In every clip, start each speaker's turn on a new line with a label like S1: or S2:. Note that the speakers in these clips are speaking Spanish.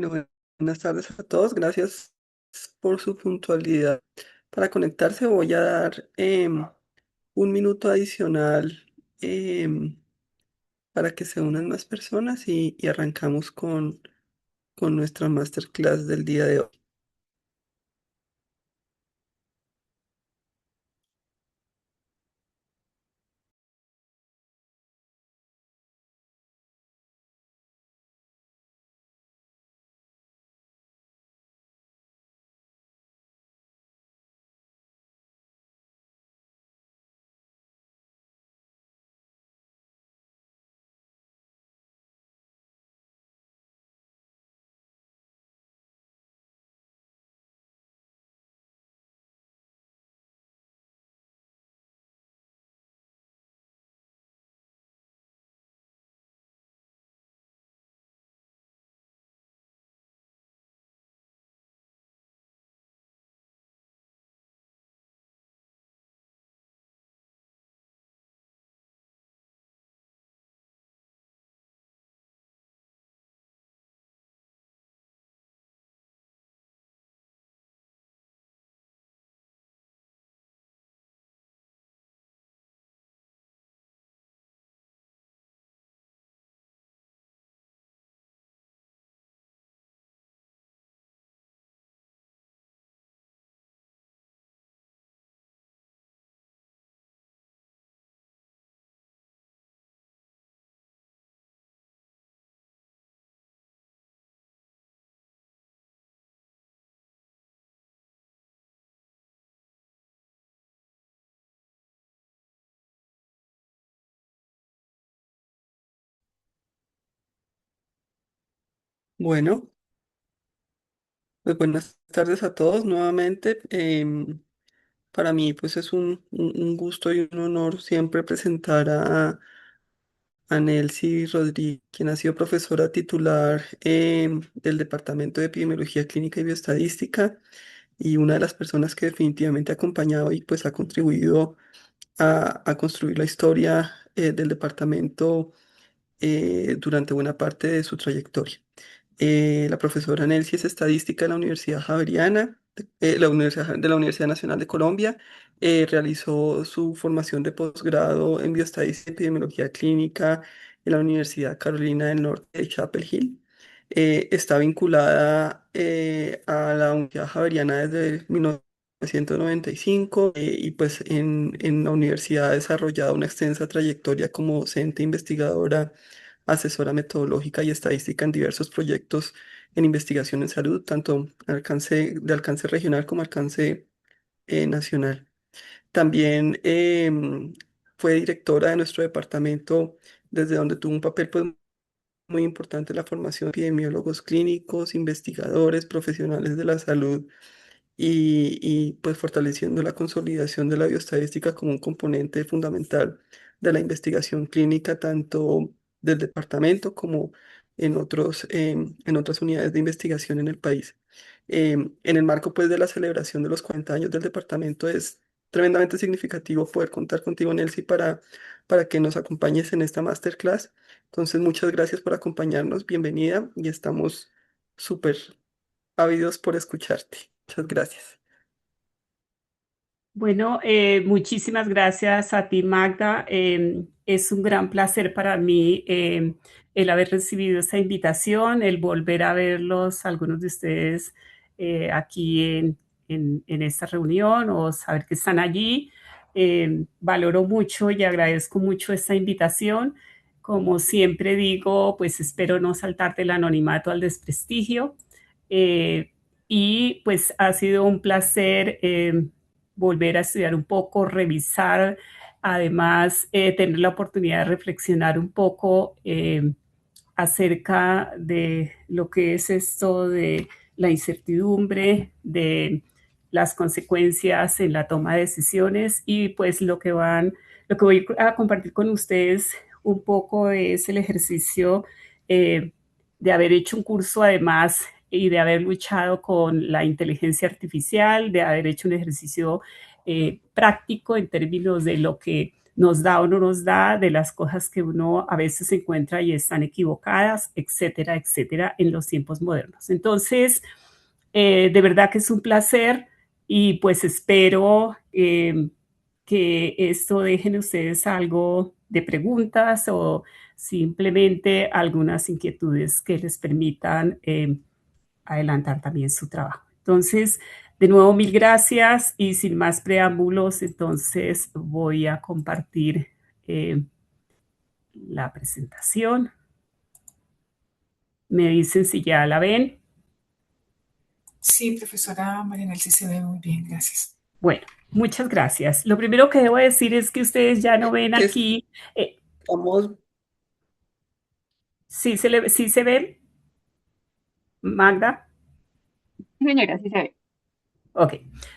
S1: Bueno, buenas tardes a todos. Gracias por su puntualidad. Para conectarse voy a dar un minuto adicional em, para que se unan más personas y arrancamos con nuestra masterclass del día de hoy. Bueno, pues buenas tardes a todos nuevamente. Para mí pues es un gusto y un honor siempre presentar a Nelcy Rodríguez, quien ha sido profesora titular del Departamento de Epidemiología Clínica y Bioestadística y una de las personas que definitivamente ha acompañado y pues ha contribuido a construir la historia del departamento durante buena parte de su trayectoria. La profesora Nelcy es estadística de la Universidad Javeriana, de la Universidad Nacional de Colombia. Realizó su formación de posgrado en bioestadística y epidemiología clínica en la Universidad Carolina del Norte de Chapel Hill. Está vinculada a la Universidad Javeriana desde 1995 y pues en la universidad ha desarrollado una extensa trayectoria como docente investigadora, asesora metodológica y estadística en diversos proyectos en investigación en salud, tanto de alcance regional como alcance nacional. También fue directora de nuestro departamento, desde donde tuvo un papel pues, muy importante en la formación de epidemiólogos clínicos, investigadores, profesionales de la salud pues fortaleciendo la consolidación de la bioestadística como un componente fundamental de la investigación clínica, tanto del departamento como en otras unidades de investigación en el país. En el marco pues de la celebración de los 40 años del departamento es tremendamente significativo poder contar contigo, Nelcy, para que nos acompañes en esta masterclass. Entonces, muchas gracias por acompañarnos, bienvenida y estamos súper ávidos por escucharte. Muchas gracias.
S2: Bueno, muchísimas gracias a ti, Magda. Es un gran placer para mí el haber recibido esta invitación, el volver a verlos, algunos de ustedes aquí en esta reunión o saber que están allí. Valoro mucho y agradezco mucho esta invitación. Como siempre digo, pues espero no saltar del anonimato al desprestigio. Eh, y pues ha sido un placer volver a estudiar un poco, revisar, además tener la oportunidad de reflexionar un poco acerca de lo que es esto de la incertidumbre, de las consecuencias en la toma de decisiones y pues lo que voy a compartir con ustedes un poco es el ejercicio eh, de haber hecho un curso además y de haber luchado con la inteligencia artificial, de haber hecho un ejercicio práctico en términos de lo que nos da o no nos da, de las cosas que uno a veces encuentra y están equivocadas, etcétera, etcétera, en los tiempos modernos. Entonces, de verdad que es un placer y pues espero que esto dejen ustedes algo de preguntas o simplemente algunas inquietudes que les permitan adelantar también su trabajo. Entonces, de nuevo, mil gracias y sin más preámbulos, entonces voy a compartir eh, la presentación. Me dicen si ya la ven.
S3: Sí, profesora Mariana, sí se ve muy bien, gracias.
S2: Bueno, muchas gracias. Lo primero que debo decir es que ustedes ya no ven
S1: Que
S2: aquí.
S1: estamos,
S2: Sí se ve, Magda.
S4: Señora, sí se ve.
S2: Ok.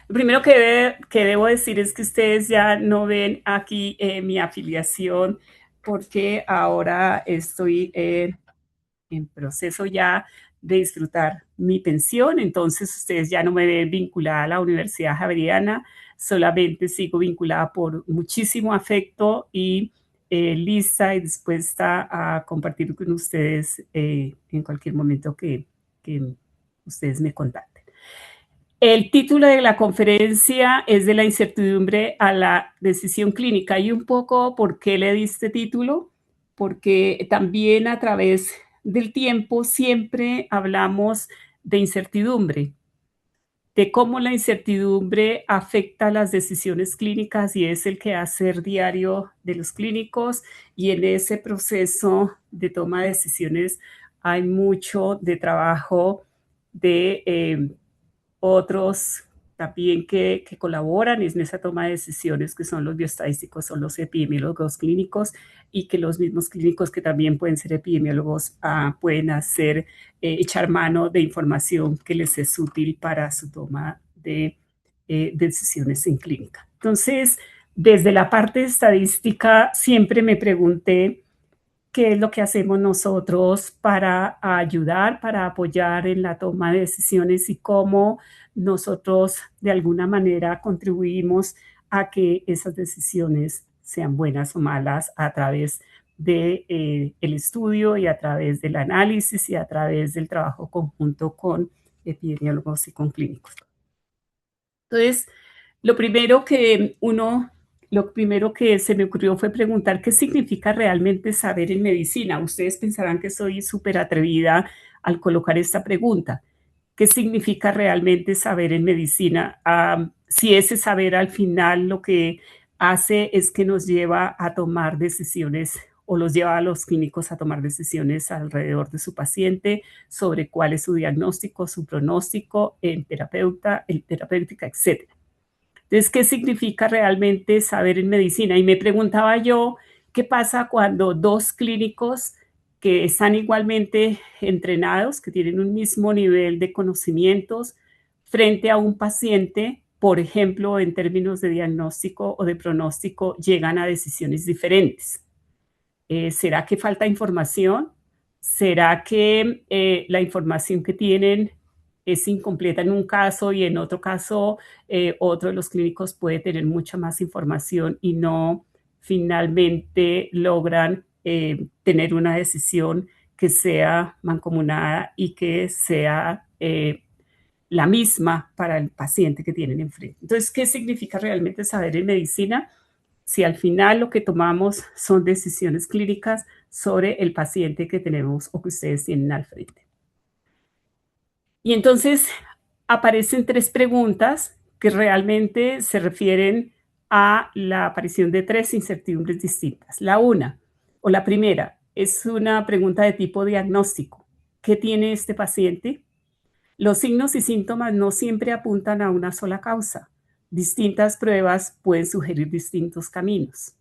S2: Lo primero que debo decir es que ustedes ya no ven aquí mi afiliación porque ahora estoy en proceso ya de disfrutar mi pensión, entonces ustedes ya no me ven vinculada a la Universidad Javeriana, solamente sigo vinculada por muchísimo afecto y lista y dispuesta a compartir con ustedes en cualquier momento que ustedes me contacten. El título de la conferencia es de la incertidumbre a la decisión clínica y un poco por qué le di este título, porque también a través del tiempo siempre hablamos de incertidumbre, de cómo la incertidumbre afecta las decisiones clínicas y es el quehacer diario de los clínicos y en ese proceso de toma de decisiones hay mucho de trabajo de otros también que colaboran en esa toma de decisiones, que son los bioestadísticos, son los epidemiólogos clínicos y que los mismos clínicos que también pueden ser epidemiólogos pueden hacer, echar mano de información que les es útil para su toma de decisiones en clínica. Entonces, desde la parte estadística, siempre me pregunté qué es lo que hacemos nosotros para ayudar, para apoyar en la toma de decisiones y cómo nosotros de alguna manera contribuimos a que esas decisiones sean buenas o malas a través de, el estudio y a través del análisis y a través del trabajo conjunto con epidemiólogos y con clínicos. Entonces, lo primero que lo primero que se me ocurrió fue preguntar qué significa realmente saber en medicina. Ustedes pensarán que soy súper atrevida al colocar esta pregunta. ¿Qué significa realmente saber en medicina? Si ese saber al final lo que hace es que nos lleva a tomar decisiones o los lleva a los clínicos a tomar decisiones alrededor de su paciente sobre cuál es su diagnóstico, su pronóstico en terapéutica, etcétera. Entonces, ¿qué significa realmente saber en medicina? Y me preguntaba yo, ¿qué pasa cuando dos clínicos que están igualmente entrenados, que tienen un mismo nivel de conocimientos, frente a un paciente, por ejemplo, en términos de diagnóstico o de pronóstico, llegan a decisiones diferentes? ¿Será que falta información? ¿Será que la información que tienen es incompleta en un caso y en otro caso otro de los clínicos puede tener mucha más información y no finalmente logran tener una decisión que sea mancomunada y que sea la misma para el paciente que tienen enfrente? Entonces, ¿qué significa realmente saber en medicina? Si al final lo que tomamos son decisiones clínicas sobre el paciente que tenemos o que ustedes tienen al frente. Y entonces aparecen tres preguntas que realmente se refieren a la aparición de tres incertidumbres distintas. La primera es una pregunta de tipo diagnóstico. ¿Qué tiene este paciente? Los signos y síntomas no siempre apuntan a una sola causa. Distintas pruebas pueden sugerir distintos caminos.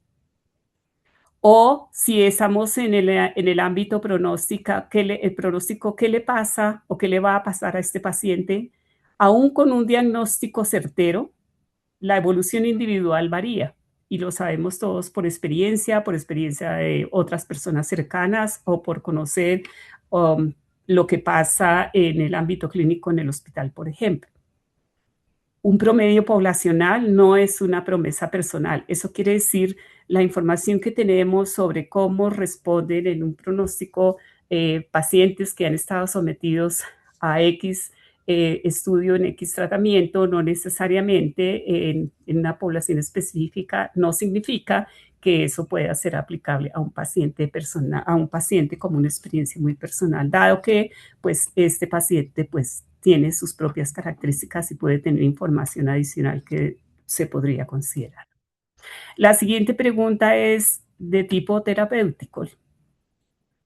S2: O si estamos en el ámbito pronóstico, el pronóstico, ¿qué le pasa o qué le va a pasar a este paciente? Aún con un diagnóstico certero, la evolución individual varía y lo sabemos todos por experiencia de otras personas cercanas o por conocer lo que pasa en el ámbito clínico en el hospital, por ejemplo. un promedio poblacional no es una promesa personal. Eso quiere decir la información que tenemos sobre cómo responden en un pronóstico pacientes que han estado sometidos a X estudio en X tratamiento, no necesariamente en una población específica, no significa que eso pueda ser aplicable a un paciente personal, a un paciente como una experiencia muy personal, dado que pues este paciente pues tiene sus propias características y puede tener información adicional que se podría considerar. La siguiente pregunta es de tipo terapéutico.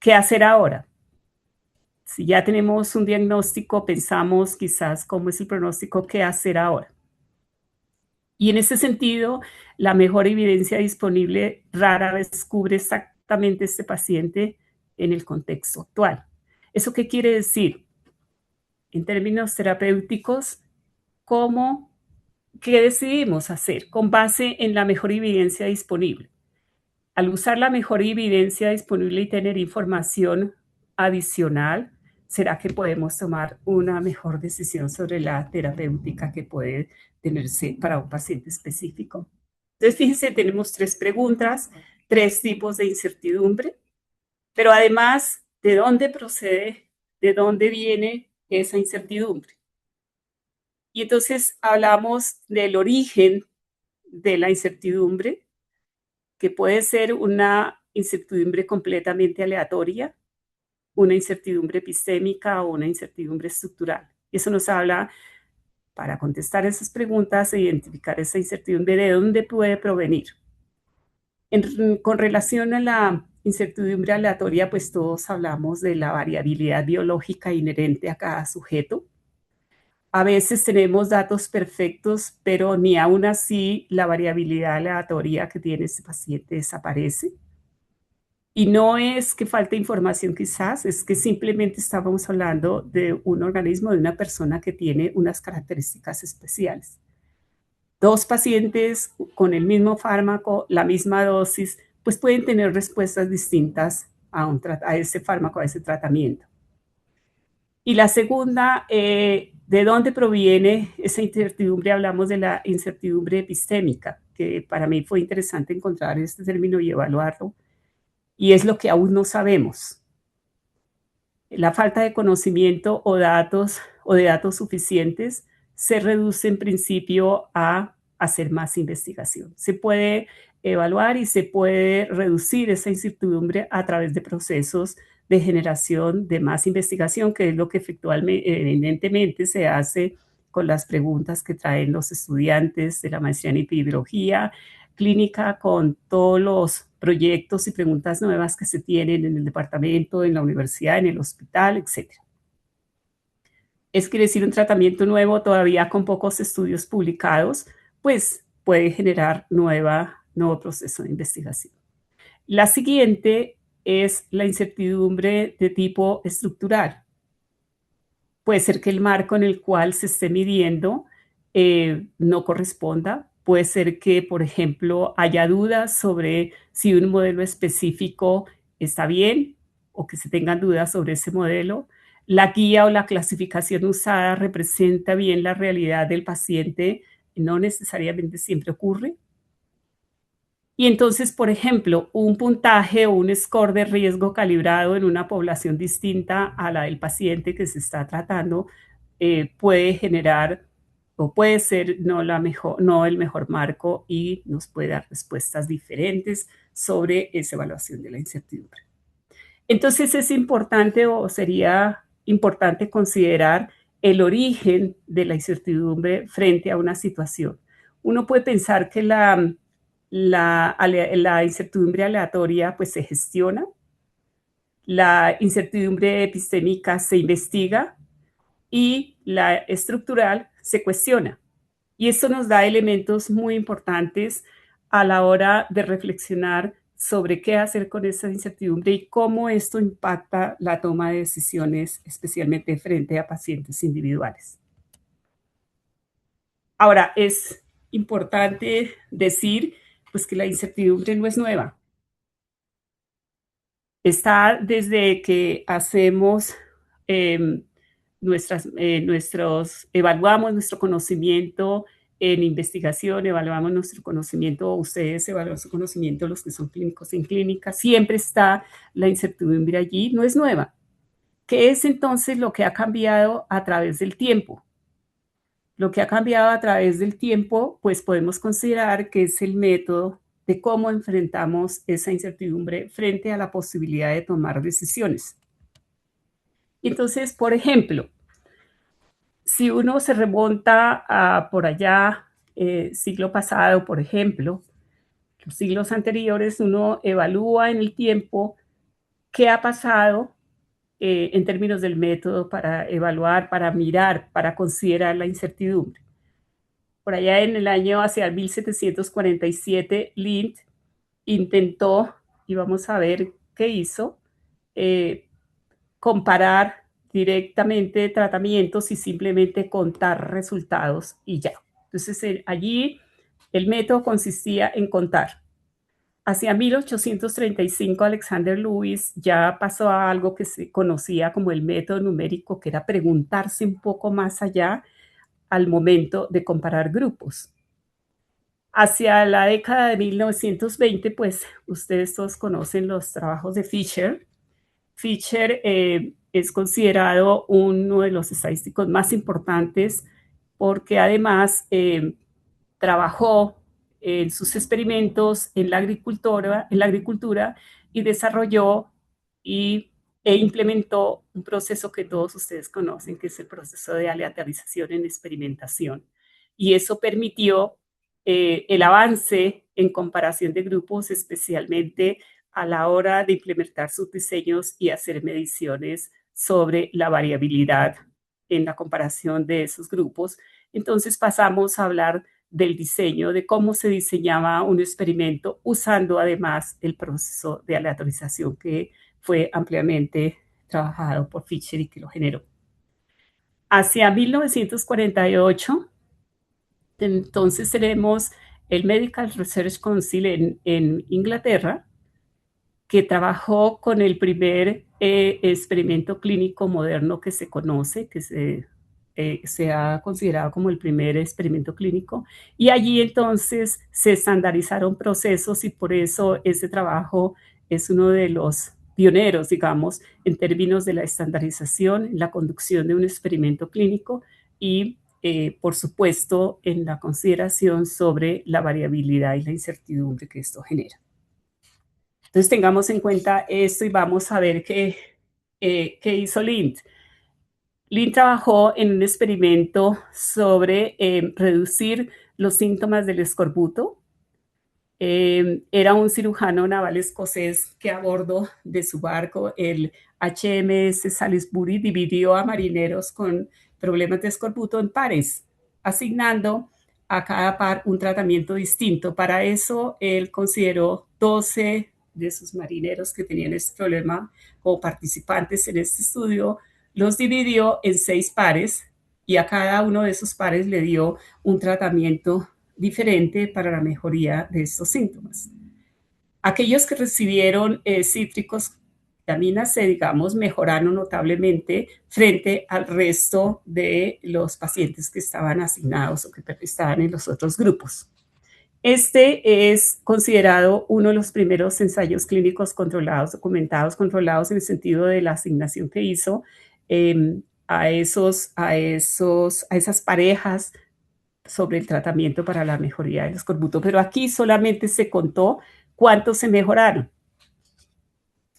S2: ¿Qué hacer ahora? Si ya tenemos un diagnóstico, pensamos quizás cómo es el pronóstico, ¿qué hacer ahora? Y en ese sentido, la mejor evidencia disponible rara vez cubre exactamente este paciente en el contexto actual. ¿Eso qué quiere decir? En términos terapéuticos, ¿qué decidimos hacer con base en la mejor evidencia disponible? Al usar la mejor evidencia disponible y tener información adicional, ¿será que podemos tomar una mejor decisión sobre la terapéutica que puede tenerse para un paciente específico? Entonces, fíjense, tenemos 3 preguntas, 3 tipos de incertidumbre, pero además, ¿de dónde procede? ¿De dónde viene esa incertidumbre? Y entonces hablamos del origen de la incertidumbre, que puede ser una incertidumbre completamente aleatoria, una incertidumbre epistémica o una incertidumbre estructural. Y eso nos habla, para contestar esas preguntas e identificar esa incertidumbre, de dónde puede provenir. Con relación a la incertidumbre aleatoria, pues todos hablamos de la variabilidad biológica inherente a cada sujeto. A veces tenemos datos perfectos, pero ni aún así la variabilidad aleatoria que tiene este paciente desaparece. Y no es que falte información quizás, es que simplemente estábamos hablando de un organismo, de una persona que tiene unas características especiales. 2 pacientes con el mismo fármaco, la misma dosis, pues pueden tener respuestas distintas a ese fármaco, a ese tratamiento. Y la segunda, ¿de dónde proviene esa incertidumbre? Hablamos de la incertidumbre epistémica, que para mí fue interesante encontrar este término y evaluarlo, y es lo que aún no sabemos. La falta de conocimiento o de datos suficientes se reduce en principio a hacer más investigación. Se puede evaluar y se puede reducir esa incertidumbre a través de procesos de generación de más investigación, que es lo que evidentemente se hace con las preguntas que traen los estudiantes de la maestría en epidemiología clínica, con todos los proyectos y preguntas nuevas que se tienen en el departamento, en la universidad, en el hospital, etc. Es quiere decir un tratamiento nuevo todavía con pocos estudios publicados, pues puede generar nuevo proceso de investigación. La siguiente es la incertidumbre de tipo estructural. Puede ser que el marco en el cual se esté midiendo no corresponda. Puede ser que, por ejemplo, haya dudas sobre si un modelo específico está bien o que se tengan dudas sobre ese modelo. La guía o la clasificación usada representa bien la realidad del paciente. No necesariamente siempre ocurre. Y entonces, por ejemplo, un puntaje o un score de riesgo calibrado en una población distinta a la del paciente que se está tratando puede generar o puede ser no el mejor marco y nos puede dar respuestas diferentes sobre esa evaluación de la incertidumbre. Entonces es importante o sería importante considerar el origen de la incertidumbre frente a una situación. Uno puede pensar que la incertidumbre aleatoria pues se gestiona, la incertidumbre epistémica se investiga y la estructural se cuestiona. Y esto nos da elementos muy importantes a la hora de reflexionar sobre qué hacer con esa incertidumbre y cómo esto impacta la toma de decisiones, especialmente frente a pacientes individuales. Ahora, es importante decir pues, que la incertidumbre no es nueva. Está desde que hacemos evaluamos nuestro conocimiento en investigación, evaluamos nuestro conocimiento, ustedes evalúan su conocimiento, los que son clínicos en clínica, siempre está la incertidumbre allí, no es nueva. ¿Qué es entonces lo que ha cambiado a través del tiempo? Lo que ha cambiado a través del tiempo, pues podemos considerar que es el método de cómo enfrentamos esa incertidumbre frente a la posibilidad de tomar decisiones. Entonces, por ejemplo, si uno se remonta a por allá, siglo pasado, por ejemplo, los siglos anteriores, uno evalúa en el tiempo qué ha pasado en términos del método para evaluar, para mirar, para considerar la incertidumbre. Por allá en el año hacia 1747, Lind intentó, y vamos a ver qué hizo, comparar directamente tratamientos y simplemente contar resultados y ya. Entonces, allí el método consistía en contar. Hacia 1835, Alexander Lewis ya pasó a algo que se conocía como el método numérico, que era preguntarse un poco más allá al momento de comparar grupos. Hacia la década de 1920, pues ustedes todos conocen los trabajos de Fisher. Fisher es considerado uno de los estadísticos más importantes porque además trabajó en sus experimentos en la agricultura y desarrolló e implementó un proceso que todos ustedes conocen, que es el proceso de aleatorización en experimentación. Y eso permitió el avance en comparación de grupos, especialmente a la hora de implementar sus diseños y hacer mediciones sobre la variabilidad en la comparación de esos grupos. Entonces pasamos a hablar del diseño, de cómo se diseñaba un experimento usando además el proceso de aleatorización que fue ampliamente trabajado por Fisher y que lo generó. Hacia 1948, entonces tenemos el Medical Research Council en Inglaterra, que trabajó con el primer experimento clínico moderno que se conoce, que se ha considerado como el primer experimento clínico, y allí entonces se estandarizaron procesos y por eso ese trabajo es uno de los pioneros, digamos, en términos de la estandarización, la conducción de un experimento clínico y, por supuesto, en la consideración sobre la variabilidad y la incertidumbre que esto genera. Entonces tengamos en cuenta esto y vamos a ver qué hizo Lind. Lind trabajó en un experimento sobre reducir los síntomas del escorbuto. Era un cirujano naval escocés que a bordo de su barco, el HMS Salisbury, dividió a marineros con problemas de escorbuto en pares, asignando a cada par un tratamiento distinto. Para eso, él consideró 12 de sus marineros que tenían este problema como participantes en este estudio, los dividió en 6 pares y a cada uno de esos pares le dio un tratamiento diferente para la mejoría de estos síntomas. Aquellos que recibieron cítricos, vitamina C, digamos, mejoraron notablemente frente al resto de los pacientes que estaban asignados o que estaban en los otros grupos. Este es considerado uno de los primeros ensayos clínicos controlados, documentados, controlados en el sentido de la asignación que hizo a esas parejas sobre el tratamiento para la mejoría del escorbuto. Pero aquí solamente se contó cuántos se mejoraron.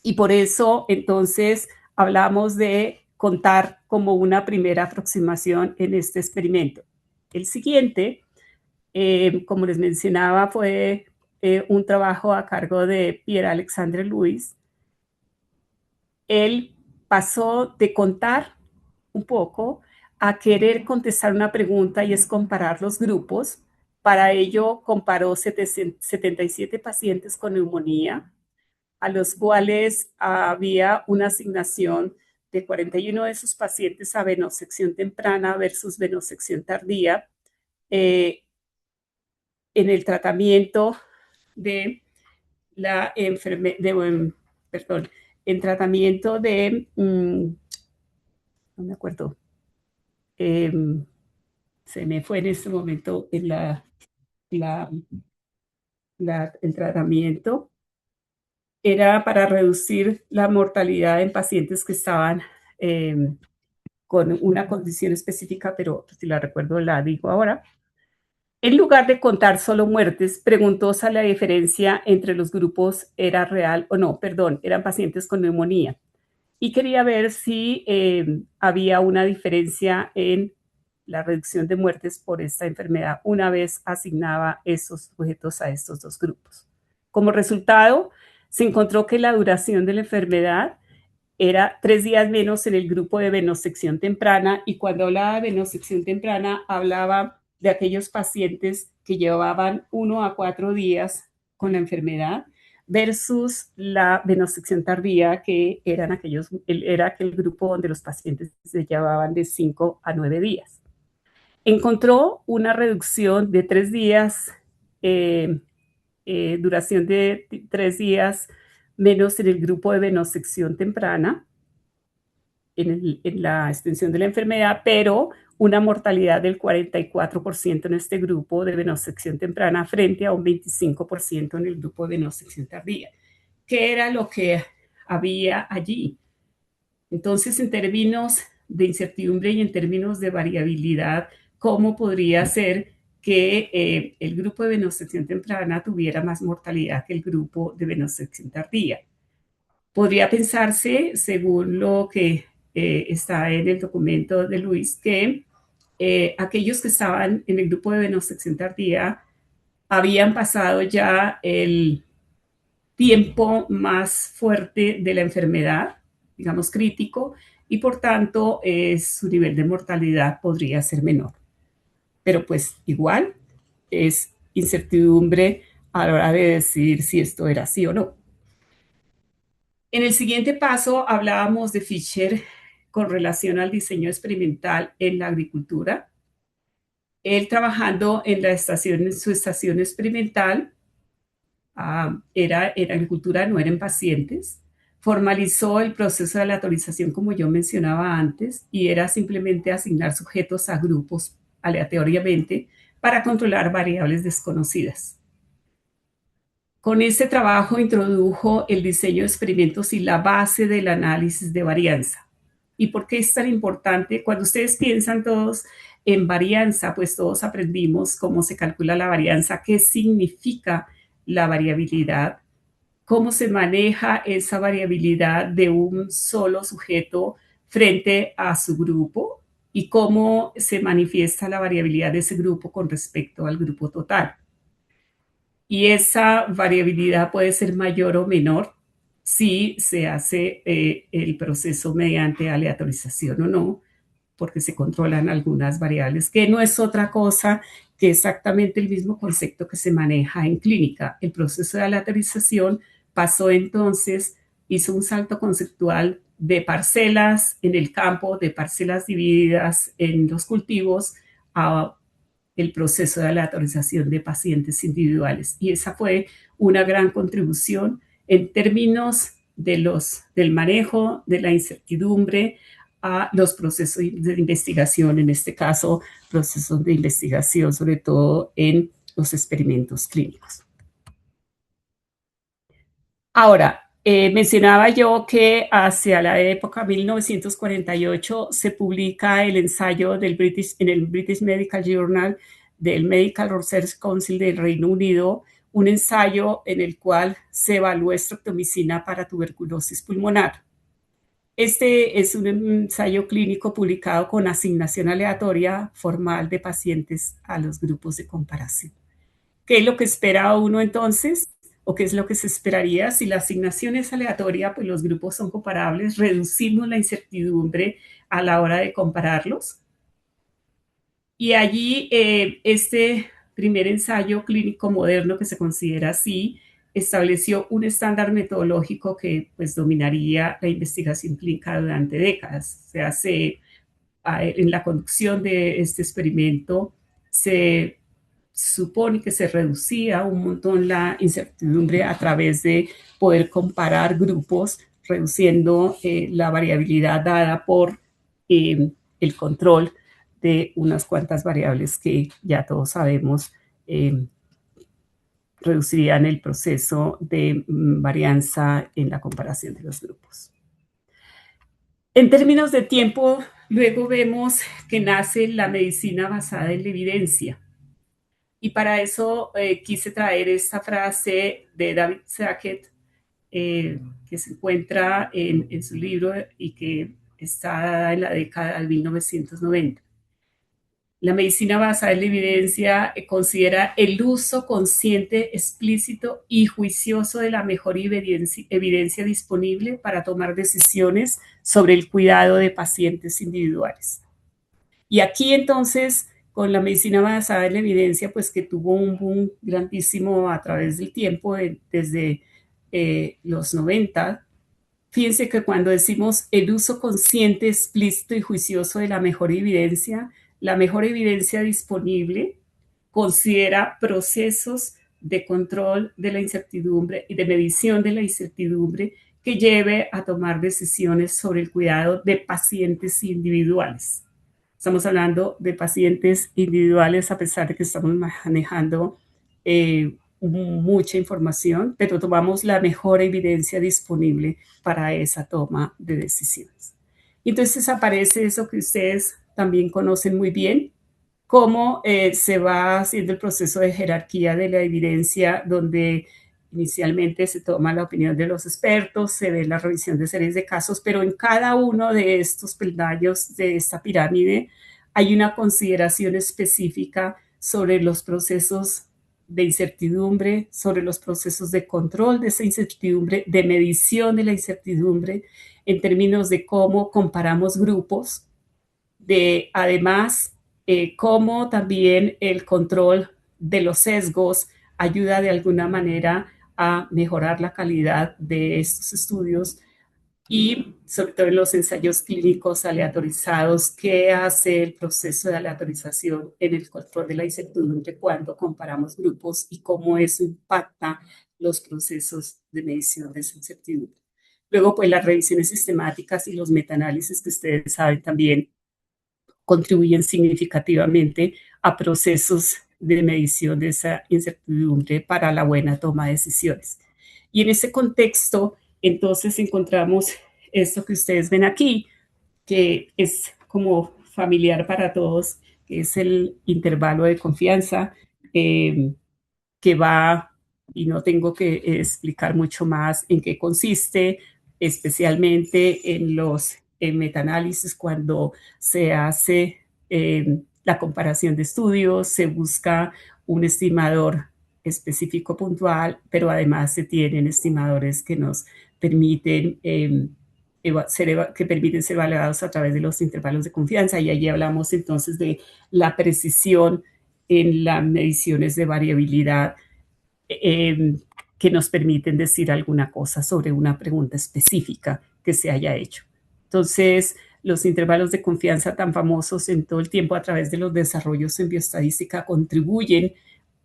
S2: Y por eso, entonces, hablamos de contar como una primera aproximación en este experimento. El siguiente, como les mencionaba, fue un trabajo a cargo de Pierre Alexandre Lewis. Él pasó de contar un poco a querer contestar una pregunta y es comparar los grupos. Para ello comparó 77 pacientes con neumonía, a los cuales había una asignación de 41 de esos pacientes a venosección temprana versus venosección tardía en el tratamiento de la enfermedad, perdón, en tratamiento de, no me acuerdo, se me fue en este momento el tratamiento. Era para reducir la mortalidad en pacientes que estaban con una condición específica, pero si la recuerdo la digo ahora. En lugar de contar solo muertes, preguntó si la diferencia entre los grupos era real o no, perdón, eran pacientes con neumonía. Y quería ver si había una diferencia en la reducción de muertes por esta enfermedad una vez asignaba esos sujetos a estos dos grupos. Como resultado, se encontró que la duración de la enfermedad era 3 días menos en el grupo de venosección temprana, y cuando hablaba de venosección temprana hablaba de aquellos pacientes que llevaban 1 a 4 días con la enfermedad versus la venosección tardía, que era aquel grupo donde los pacientes se llevaban de 5 a 9 días. Encontró una reducción de 3 días, duración de 3 días menos en el grupo de venosección temprana, en la extensión de la enfermedad, pero una mortalidad del 44% en este grupo de venosección temprana frente a un 25% en el grupo de venosección tardía. ¿Qué era lo que había allí? Entonces, en términos de incertidumbre y en términos de variabilidad, ¿cómo podría ser que el grupo de venosección temprana tuviera más mortalidad que el grupo de venosección tardía? Podría pensarse, según lo que está en el documento de Luis, que aquellos que estaban en el grupo de venosección tardía habían pasado ya el tiempo más fuerte de la enfermedad, digamos crítico, y por tanto su nivel de mortalidad podría ser menor. Pero pues igual es incertidumbre a la hora de decir si esto era así o no. En el siguiente paso hablábamos de Fisher con relación al diseño experimental en la agricultura. Él, trabajando en su estación experimental, era en agricultura, no eran pacientes, formalizó el proceso de aleatorización como yo mencionaba antes, y era simplemente asignar sujetos a grupos aleatoriamente para controlar variables desconocidas. Con este trabajo introdujo el diseño de experimentos y la base del análisis de varianza. ¿Y por qué es tan importante? Cuando ustedes piensan todos en varianza, pues todos aprendimos cómo se calcula la varianza, qué significa la variabilidad, cómo se maneja esa variabilidad de un solo sujeto frente a su grupo y cómo se manifiesta la variabilidad de ese grupo con respecto al grupo total. Y esa variabilidad puede ser mayor o menor si se hace el proceso mediante aleatorización o no, porque se controlan algunas variables, que no es otra cosa que exactamente el mismo concepto que se maneja en clínica. El proceso de aleatorización pasó entonces, hizo un salto conceptual de parcelas en el campo, de parcelas divididas en los cultivos, a el proceso de aleatorización de pacientes individuales. Y esa fue una gran contribución en términos del manejo de la incertidumbre a los procesos de investigación, en este caso, procesos de investigación, sobre todo en los experimentos clínicos. Ahora, mencionaba yo que hacia la época 1948 se publica el ensayo en el British Medical Journal del Medical Research Council del Reino Unido, un ensayo en el cual se evaluó streptomicina para tuberculosis pulmonar. Este es un ensayo clínico publicado con asignación aleatoria formal de pacientes a los grupos de comparación. ¿Qué es lo que espera uno entonces? ¿O qué es lo que se esperaría? Si la asignación es aleatoria, pues los grupos son comparables, reducimos la incertidumbre a la hora de compararlos. Y allí este primer ensayo clínico moderno, que se considera así, estableció un estándar metodológico que pues dominaría la investigación clínica durante décadas. Se hace en la conducción de este experimento, se supone que se reducía un montón la incertidumbre a través de poder comparar grupos, reduciendo la variabilidad dada por el control de unas cuantas variables que ya todos sabemos reducirían el proceso de varianza en la comparación de los grupos. En términos de tiempo, luego vemos que nace la medicina basada en la evidencia. Y para eso quise traer esta frase de David Sackett, que se encuentra en su libro y que está en la década de 1990. La medicina basada en la evidencia considera el uso consciente, explícito y juicioso de la mejor evidencia disponible para tomar decisiones sobre el cuidado de pacientes individuales. Y aquí entonces, con la medicina basada en la evidencia, pues que tuvo un boom grandísimo a través del tiempo, desde los 90, fíjense que cuando decimos el uso consciente, explícito y juicioso de la mejor evidencia disponible considera procesos de control de la incertidumbre y de medición de la incertidumbre que lleve a tomar decisiones sobre el cuidado de pacientes individuales. Estamos hablando de pacientes individuales a pesar de que estamos manejando mucha información, pero tomamos la mejor evidencia disponible para esa toma de decisiones. Y entonces aparece eso que ustedes también conocen muy bien, cómo se va haciendo el proceso de jerarquía de la evidencia, donde inicialmente se toma la opinión de los expertos, se ve la revisión de series de casos, pero en cada uno de estos peldaños de esta pirámide hay una consideración específica sobre los procesos de incertidumbre, sobre los procesos de control de esa incertidumbre, de medición de la incertidumbre, en términos de cómo comparamos grupos, de además cómo también el control de los sesgos ayuda de alguna manera a mejorar la calidad de estos estudios y sobre todo en los ensayos clínicos aleatorizados, qué hace el proceso de aleatorización en el control de la incertidumbre cuando comparamos grupos y cómo eso impacta los procesos de medición de esa incertidumbre. Luego, pues las revisiones sistemáticas y los metaanálisis que ustedes saben también contribuyen significativamente a procesos de medición de esa incertidumbre para la buena toma de decisiones. Y en ese contexto, entonces encontramos esto que ustedes ven aquí, que es como familiar para todos, que es el intervalo de confianza, que va, y no tengo que explicar mucho más en qué consiste, especialmente en los metaanálisis, cuando se hace la comparación de estudios, se busca un estimador específico puntual, pero además se tienen estimadores que nos permiten que permiten ser evaluados a través de los intervalos de confianza, y allí hablamos entonces de la precisión en las mediciones de variabilidad que nos permiten decir alguna cosa sobre una pregunta específica que se haya hecho. Entonces, los intervalos de confianza tan famosos en todo el tiempo a través de los desarrollos en bioestadística contribuyen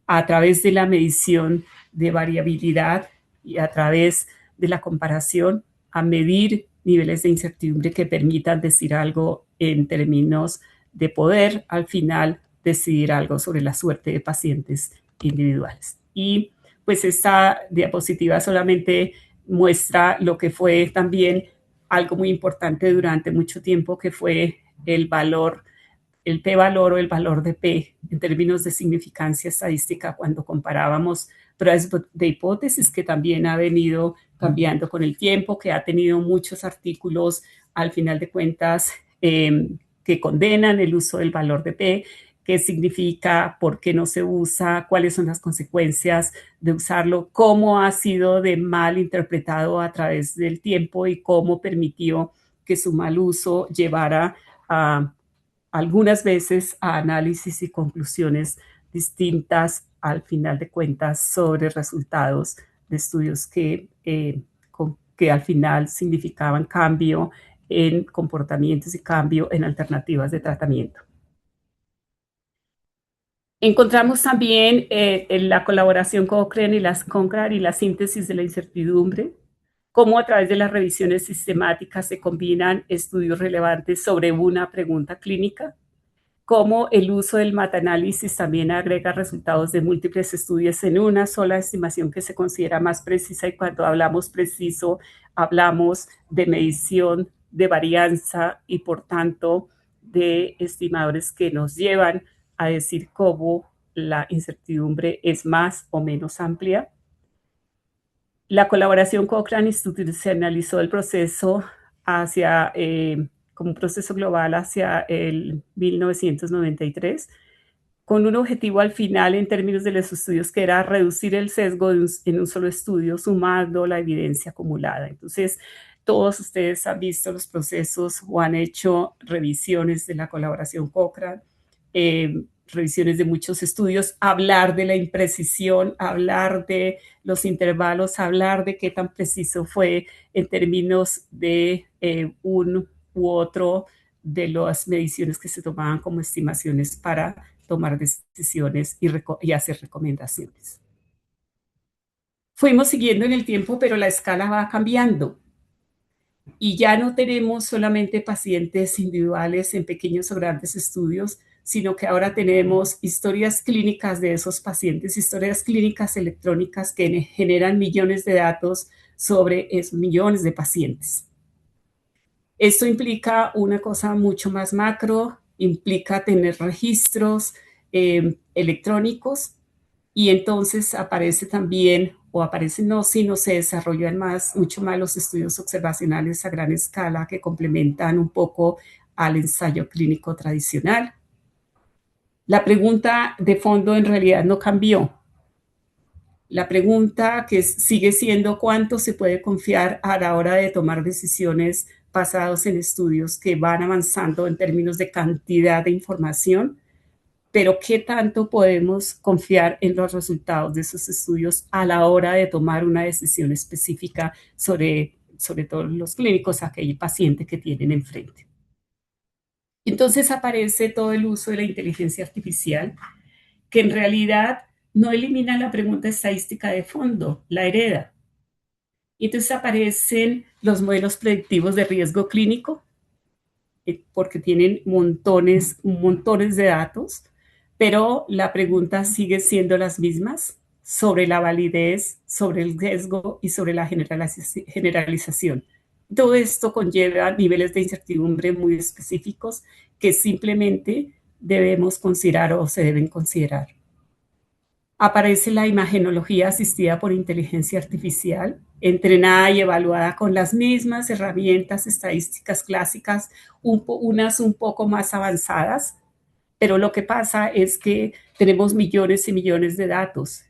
S2: a través de la medición de variabilidad y a través de la comparación a medir niveles de incertidumbre que permitan decir algo en términos de poder al final decidir algo sobre la suerte de pacientes individuales. Y pues esta diapositiva solamente muestra lo que fue también algo muy importante durante mucho tiempo, que fue el valor, el p-valor o el valor de p en términos de significancia estadística cuando comparábamos pruebas de hipótesis, que también ha venido cambiando con el tiempo, que ha tenido muchos artículos al final de cuentas que condenan el uso del valor de p, qué significa, por qué no se usa, cuáles son las consecuencias de usarlo, cómo ha sido de mal interpretado a través del tiempo y cómo permitió que su mal uso llevara a algunas veces a análisis y conclusiones distintas al final de cuentas sobre resultados de estudios que al final significaban cambio en comportamientos y cambio en alternativas de tratamiento. Encontramos también en la colaboración Cochrane y las CONCRAR y la síntesis de la incertidumbre, cómo a través de las revisiones sistemáticas se combinan estudios relevantes sobre una pregunta clínica, cómo el uso del metaanálisis también agrega resultados de múltiples estudios en una sola estimación que se considera más precisa, y cuando hablamos preciso, hablamos de medición de varianza y por tanto de estimadores que nos llevan a decir cómo la incertidumbre es más o menos amplia. La colaboración Cochrane institucionalizó el proceso hacia como un proceso global hacia el 1993, con un objetivo al final en términos de los estudios que era reducir el sesgo en un solo estudio, sumando la evidencia acumulada. Entonces, todos ustedes han visto los procesos o han hecho revisiones de la colaboración Cochrane, revisiones de muchos estudios, hablar de la imprecisión, hablar de los intervalos, hablar de qué tan preciso fue en términos de un u otro de las mediciones que se tomaban como estimaciones para tomar decisiones y hacer recomendaciones. Fuimos siguiendo en el tiempo, pero la escala va cambiando. Y ya no tenemos solamente pacientes individuales en pequeños o grandes estudios, sino que ahora tenemos historias clínicas de esos pacientes, historias clínicas electrónicas que generan millones de datos sobre esos millones de pacientes. Esto implica una cosa mucho más macro, implica tener registros electrónicos, y entonces aparece también, o aparecen no, sino se desarrollan mucho más los estudios observacionales a gran escala que complementan un poco al ensayo clínico tradicional. La pregunta de fondo en realidad no cambió. La pregunta que sigue siendo cuánto se puede confiar a la hora de tomar decisiones basados en estudios que van avanzando en términos de cantidad de información, pero qué tanto podemos confiar en los resultados de esos estudios a la hora de tomar una decisión específica sobre todo los clínicos, aquel paciente que tienen enfrente. Entonces aparece todo el uso de la inteligencia artificial, que en realidad no elimina la pregunta estadística de fondo, la hereda. Y entonces aparecen los modelos predictivos de riesgo clínico, porque tienen montones de datos, pero la pregunta sigue siendo las mismas sobre la validez, sobre el riesgo y sobre la generalización. Todo esto conlleva niveles de incertidumbre muy específicos que simplemente debemos considerar o se deben considerar. Aparece la imagenología asistida por inteligencia artificial, entrenada y evaluada con las mismas herramientas estadísticas clásicas, unas un poco más avanzadas, pero lo que pasa es que tenemos millones y millones de datos.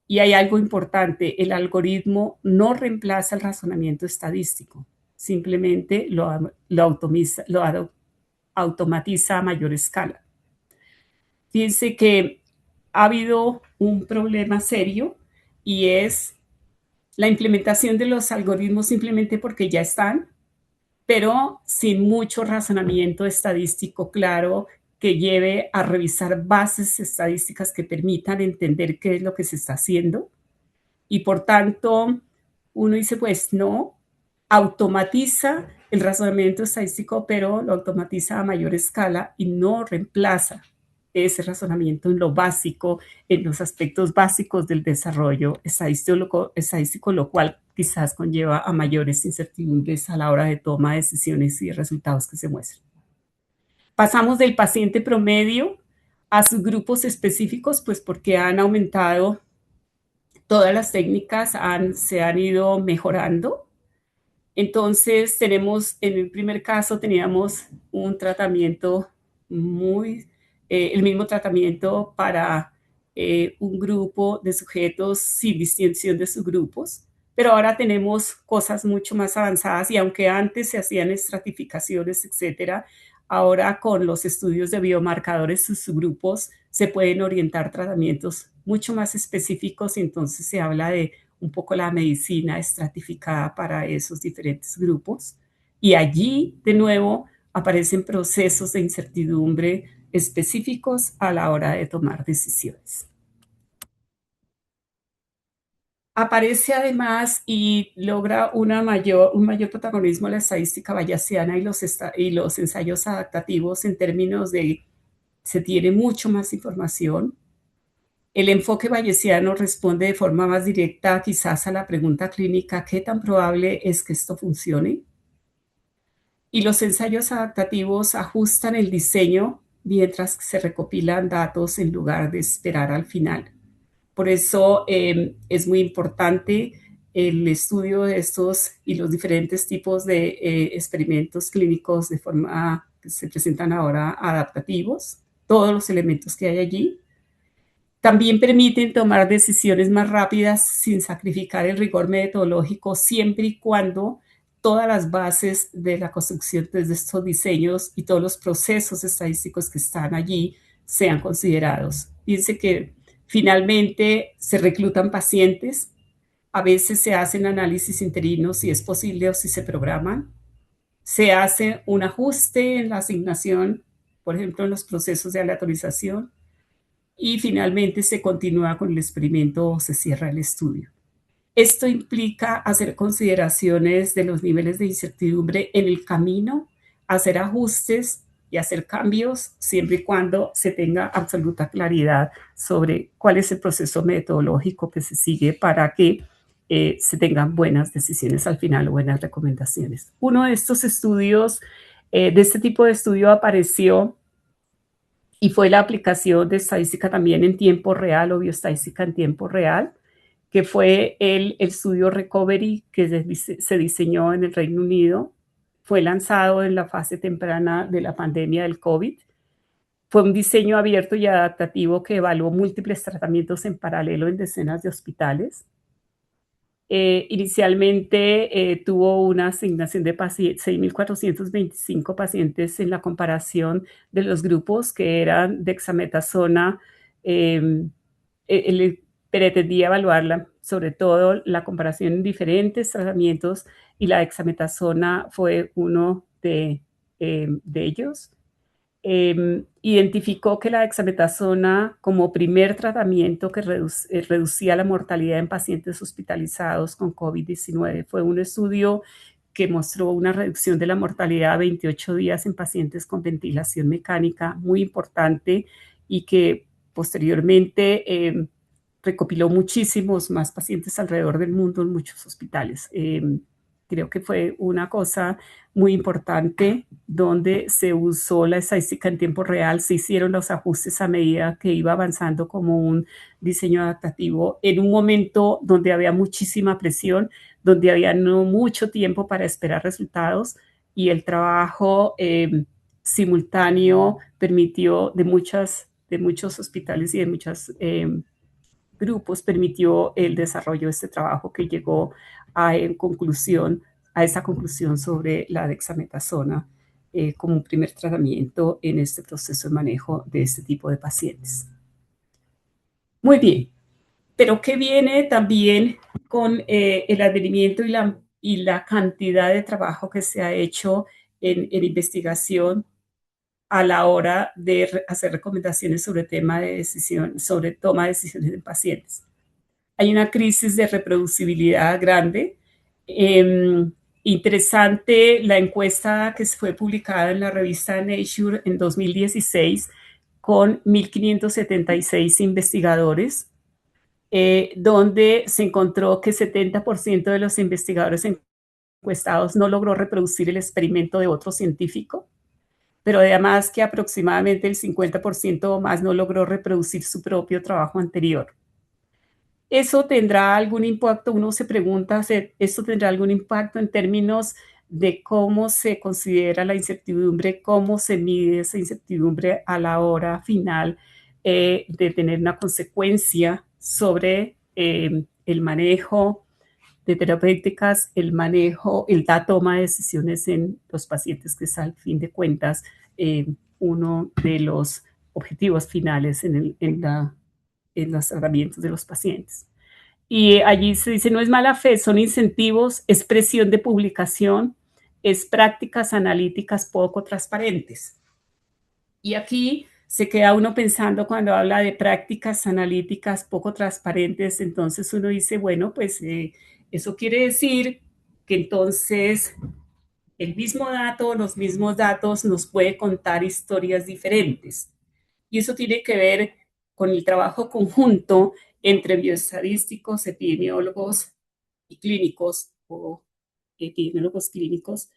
S2: Y hay algo importante, el algoritmo no reemplaza el razonamiento estadístico, simplemente lo automatiza a mayor escala. Fíjense que ha habido un problema serio y es la implementación de los algoritmos simplemente porque ya están, pero sin mucho razonamiento estadístico claro que lleve a revisar bases estadísticas que permitan entender qué es lo que se está haciendo. Y por tanto, uno dice, pues no, automatiza el razonamiento estadístico, pero lo automatiza a mayor escala y no reemplaza ese razonamiento en lo básico, en los aspectos básicos del desarrollo estadístico, lo cual quizás conlleva a mayores incertidumbres a la hora de toma de decisiones y resultados que se muestran. Pasamos del paciente promedio a sus grupos específicos, pues porque han aumentado, todas las técnicas se han ido mejorando. Entonces tenemos, en el primer caso teníamos un tratamiento el mismo tratamiento para un grupo de sujetos sin distinción de subgrupos, pero ahora tenemos cosas mucho más avanzadas y aunque antes se hacían estratificaciones, etcétera, ahora con los estudios de biomarcadores sus subgrupos se pueden orientar tratamientos mucho más específicos y entonces se habla de un poco la medicina estratificada para esos diferentes grupos. Y allí, de nuevo, aparecen procesos de incertidumbre específicos a la hora de tomar decisiones. Aparece además y logra un mayor protagonismo la estadística bayesiana y los ensayos adaptativos en términos de se tiene mucho más información. El enfoque bayesiano responde de forma más directa quizás a la pregunta clínica, ¿qué tan probable es que esto funcione? Y los ensayos adaptativos ajustan el diseño mientras se recopilan datos en lugar de esperar al final. Por eso es muy importante el estudio de estos y los diferentes tipos de experimentos clínicos de forma que se presentan ahora adaptativos, todos los elementos que hay allí. También permiten tomar decisiones más rápidas sin sacrificar el rigor metodológico, siempre y cuando todas las bases de la construcción de estos diseños y todos los procesos estadísticos que están allí sean considerados. Fíjense que finalmente se reclutan pacientes, a veces se hacen análisis interinos si es posible o si se programan, se hace un ajuste en la asignación, por ejemplo, en los procesos de aleatorización, y finalmente se continúa con el experimento o se cierra el estudio. Esto implica hacer consideraciones de los niveles de incertidumbre en el camino, hacer ajustes y hacer cambios siempre y cuando se tenga absoluta claridad sobre cuál es el proceso metodológico que se sigue para que se tengan buenas decisiones al final o buenas recomendaciones. Uno de estos estudios, de este tipo de estudio apareció y fue la aplicación de estadística también en tiempo real o bioestadística en tiempo real, que fue el estudio Recovery que se diseñó en el Reino Unido. Fue lanzado en la fase temprana de la pandemia del COVID. Fue un diseño abierto y adaptativo que evaluó múltiples tratamientos en paralelo en decenas de hospitales. Inicialmente tuvo una asignación de 6.425 pacientes en la comparación de los grupos que eran dexametasona. Él pretendía evaluarla, sobre todo la comparación en diferentes tratamientos, y la dexametasona fue uno de ellos. Identificó que la dexametasona como primer tratamiento que reducía la mortalidad en pacientes hospitalizados con COVID-19. Fue un estudio que mostró una reducción de la mortalidad a 28 días en pacientes con ventilación mecánica muy importante y que posteriormente recopiló muchísimos más pacientes alrededor del mundo en muchos hospitales. Creo que fue una cosa muy importante donde se usó la estadística en tiempo real, se hicieron los ajustes a medida que iba avanzando como un diseño adaptativo en un momento donde había muchísima presión, donde había no mucho tiempo para esperar resultados, y el trabajo simultáneo permitió de muchos hospitales y de muchos grupos, permitió el desarrollo de este trabajo que llegó a esa conclusión sobre la dexametasona como un primer tratamiento en este proceso de manejo de este tipo de pacientes. Muy bien, pero ¿qué viene también con el advenimiento y la cantidad de trabajo que se ha hecho en investigación a la hora de hacer recomendaciones sobre sobre toma de decisiones en pacientes? Hay una crisis de reproducibilidad grande. Interesante la encuesta que fue publicada en la revista Nature en 2016 con 1.576 investigadores, donde se encontró que 70% de los investigadores encuestados no logró reproducir el experimento de otro científico, pero además que aproximadamente el 50% o más no logró reproducir su propio trabajo anterior. ¿Eso tendrá algún impacto? Uno se pregunta, ¿esto tendrá algún impacto en términos de cómo se considera la incertidumbre, cómo se mide esa incertidumbre a la hora final de tener una consecuencia sobre el manejo de terapéuticas, el manejo, la toma de decisiones en los pacientes, que es al fin de cuentas uno de los objetivos finales en los tratamientos de los pacientes? Y allí se dice, no es mala fe, son incentivos, es presión de publicación, es prácticas analíticas poco transparentes. Y aquí se queda uno pensando cuando habla de prácticas analíticas poco transparentes, entonces uno dice, bueno, pues eso quiere decir que entonces el mismo dato, los mismos datos nos puede contar historias diferentes. Y eso tiene que ver con el trabajo conjunto entre bioestadísticos, epidemiólogos y clínicos, o epidemiólogos clínicos